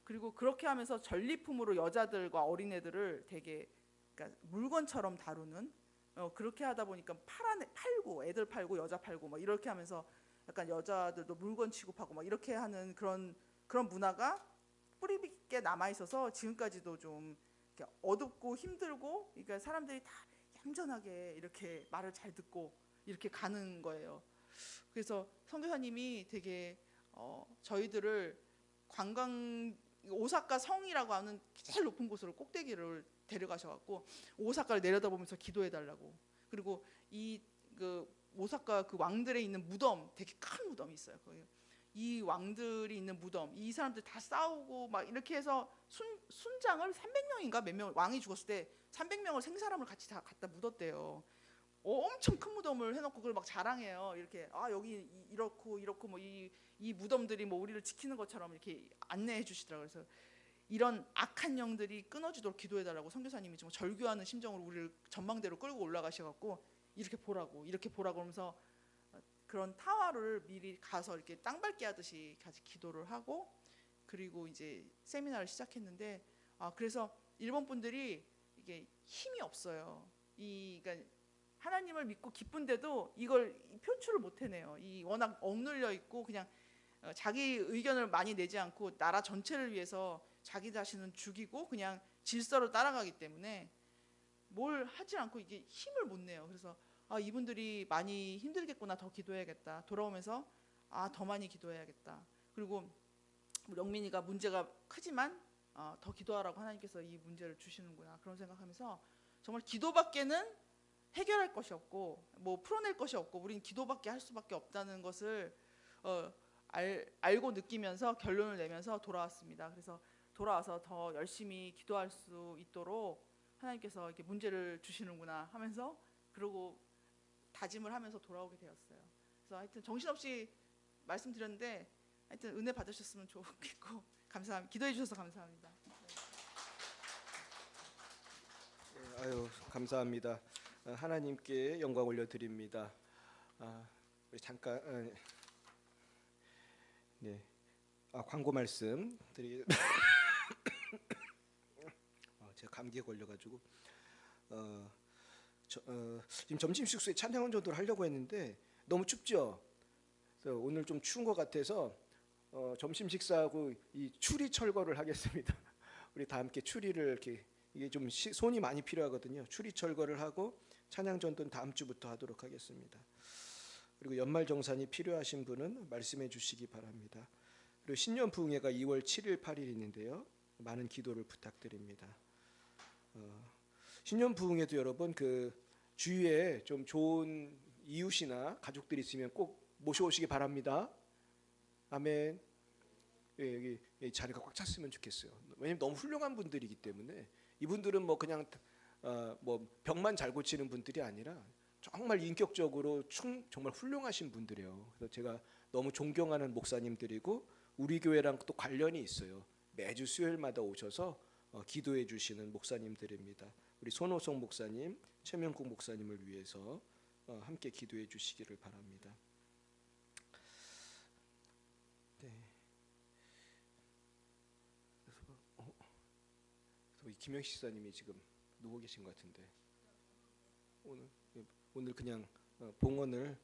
그리고 그렇게 하면서 전리품으로 여자들과 어린애들을 되게 그러니까 물건처럼 다루는 그렇게 하다 보니까 팔고 애들 팔고 여자 팔고 막 이렇게 하면서 약간 여자들도 물건 취급하고 막 이렇게 하는 그런 문화가 뿌리 깊게 남아 있어서 지금까지도 좀 이렇게 어둡고 힘들고 그러니까 사람들이 다 얌전하게 이렇게 말을 잘 듣고 이렇게 가는 거예요. 그래서 선교사님이 되게 저희들을 오사카 성이라고 하는 제일 높은 곳으로 꼭대기를 데려가셔갖고 오사카를 내려다보면서 기도해달라고. 그리고 그 오사카 그 왕들에 있는 무덤, 되게 큰 무덤이 있어요. 거기. 이 왕들이 있는 무덤, 이 사람들 다 싸우고 막 이렇게 해서 순장을 300명인가 몇 명, 왕이 죽었을 때 300명을 생사람을 같이 다 갖다 묻었대요. 엄청 큰 무덤을 해놓고 그걸 막 자랑해요. 이렇게 여기 이렇고 뭐 이 무덤들이 뭐 우리를 지키는 것처럼 이렇게 안내해 주시더라고요. 그래서 이런 악한 영들이 끊어지도록 기도해달라고 선교사님이 정말 절규하는 심정으로 우리를 전망대로 끌고 올라가셔갖고 이렇게 보라고 하면서 그런 타화를 미리 가서 이렇게 땅 밟기 하듯이 같이 기도를 하고 그리고 이제 세미나를 시작했는데 그래서 일본 분들이 이게 힘이 없어요. 그러니까 하나님을 믿고 기쁜데도 이걸 표출을 못 해내요. 워낙 억눌려 있고 그냥 자기 의견을 많이 내지 않고 나라 전체를 위해서 자기 자신은 죽이고 그냥 질서를 따라가기 때문에 뭘 하지 않고 이게 힘을 못 내요. 그래서 이분들이 많이 힘들겠구나, 더 기도해야겠다. 돌아오면서 더 많이 기도해야겠다. 그리고 우리 영민이가 문제가 크지만 더 기도하라고 하나님께서 이 문제를 주시는구나 그런 생각하면서 정말 기도밖에는 해결할 것이 없고 뭐 풀어낼 것이 없고 우린 기도밖에 할 수밖에 없다는 것을 알고 느끼면서 결론을 내면서 돌아왔습니다. 그래서 돌아와서 더 열심히 기도할 수 있도록 하나님께서 이렇게 문제를 주시는구나 하면서 그러고 다짐을 하면서 돌아오게 되었어요. 그래서 하여튼 정신없이 말씀드렸는데 하여튼 은혜 받으셨으면 좋겠고 감사합니다. 기도해 주셔서 감사합니다.
아유 감사합니다. 하나님께 영광 올려드립니다. 우리 잠깐 네 광고 말씀 드리. 제가 감기에 걸려가지고 지금 점심 식수에 찬양 전도를 하려고 했는데 너무 춥죠. 그래서 오늘 좀 추운 것 같아서 점심 식사하고 이 추리 철거를 하겠습니다. 우리 다 함께 추리를 이렇게 이게 좀 손이 많이 필요하거든요. 추리 철거를 하고 찬양 전도는 다음 주부터 하도록 하겠습니다. 그리고 연말 정산이 필요하신 분은 말씀해 주시기 바랍니다. 그리고 신년 부흥회가 2월 7일 8일 있는데요. 많은 기도를 부탁드립니다. 신년 부흥회도 여러분 그 주위에 좀 좋은 이웃이나 가족들이 있으면 꼭 모셔오시기 바랍니다. 아멘. 여기 자리가 꽉 찼으면 좋겠어요. 왜냐면 너무 훌륭한 분들이기 때문에 이분들은 뭐 그냥 뭐 병만 잘 고치는 분들이 아니라 정말 인격적으로 정말 훌륭하신 분들이에요. 그래서 제가 너무 존경하는 목사님들이고 우리 교회랑 또 관련이 있어요. 매주 수요일마다 오셔서 기도해 주시는 목사님들입니다. 우리 손호성 목사님, 최명국 목사님을 위해서 함께 기도해 주시기를 바랍니다. 네. 그래서 김영식 시사님이 지금 누워 계신 것 같은데 오늘 그냥 봉헌을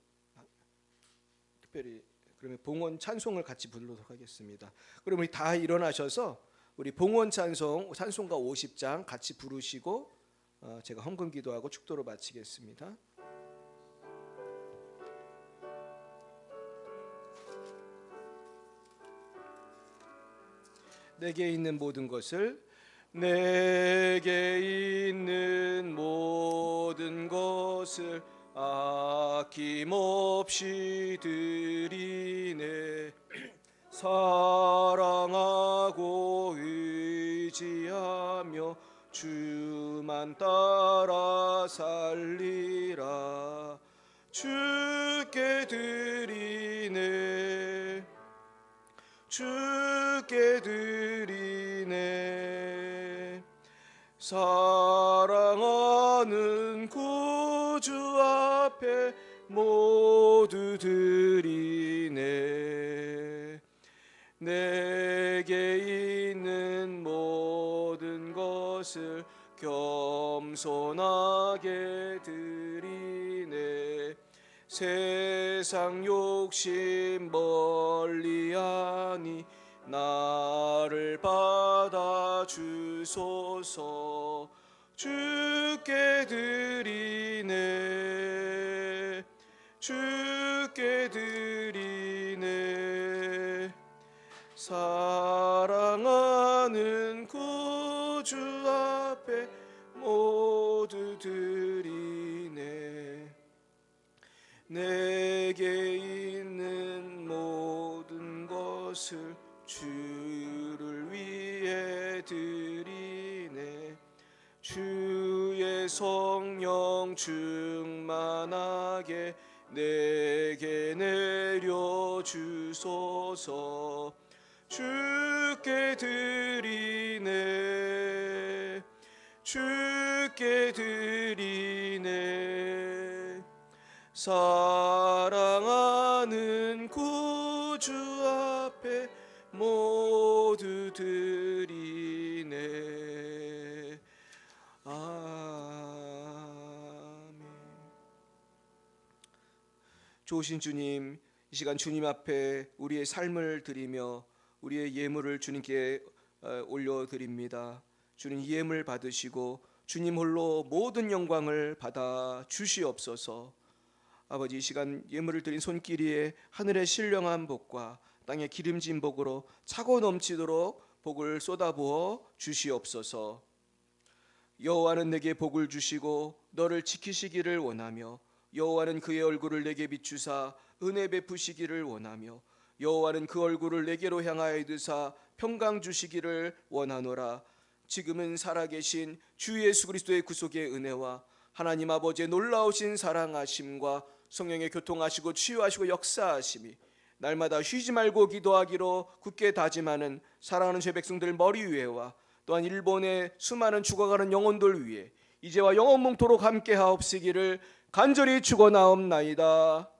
특별히 그러면 봉헌 찬송을 같이 부르도록 하겠습니다. 그럼 우리 다 일어나셔서 우리 봉헌 찬송가 50장 같이 부르시고 제가 헌금 기도하고 축도로 마치겠습니다. 내게 있는 모든 것을 내게 있는 모든 것을 아낌없이 드리네. 사랑하고 의지하며 주만 따라 살리라. 주께 드리네. 주께 드리네. 사랑하는 구주 앞에 모두 드리네. 내게 있는 모든 것을 겸손하게 드리네. 세상 욕심 멀리하니 나를 받아 주소서. 주께 드리네. 주께 드리네. 사랑하는 구주 앞에 모두 드리네. 내게 있는 모든 것을 주를 위해 드리네. 주의 성령 충만하게 내게 내려 주소서. 주께 드리네. 주께 드리네. 사랑하는 구주 앞에 모두 드리네. 아멘. 좋으신 주님, 이 시간 주님 앞에 우리의 삶을 드리며 우리의 예물을 주님께 올려드립니다. 주님 이 예물 받으시고 주님 홀로 모든 영광을 받아 주시옵소서. 아버지, 이 시간 예물을 드린 손길이에 하늘의 신령한 복과 땅의 기름진 복으로 차고 넘치도록 복을 쏟아부어 주시옵소서. 여호와는 내게 복을 주시고 너를 지키시기를 원하며 여호와는 그의 얼굴을 내게 비추사 은혜 베푸시기를 원하며 여호와는 그 얼굴을 내게로 향하여 드사 평강 주시기를 원하노라. 지금은 살아계신 주 예수 그리스도의 구속의 은혜와 하나님 아버지의 놀라우신 사랑하심과 성령의 교통하시고 치유하시고 역사하심이 날마다 쉬지 말고 기도하기로 굳게 다짐하는 사랑하는 제 백성들 머리 위에와 또한 일본의 수많은 죽어가는 영혼들 위에 이제와 영원몽토록 함께 하옵시기를 간절히 축원하옵나이다.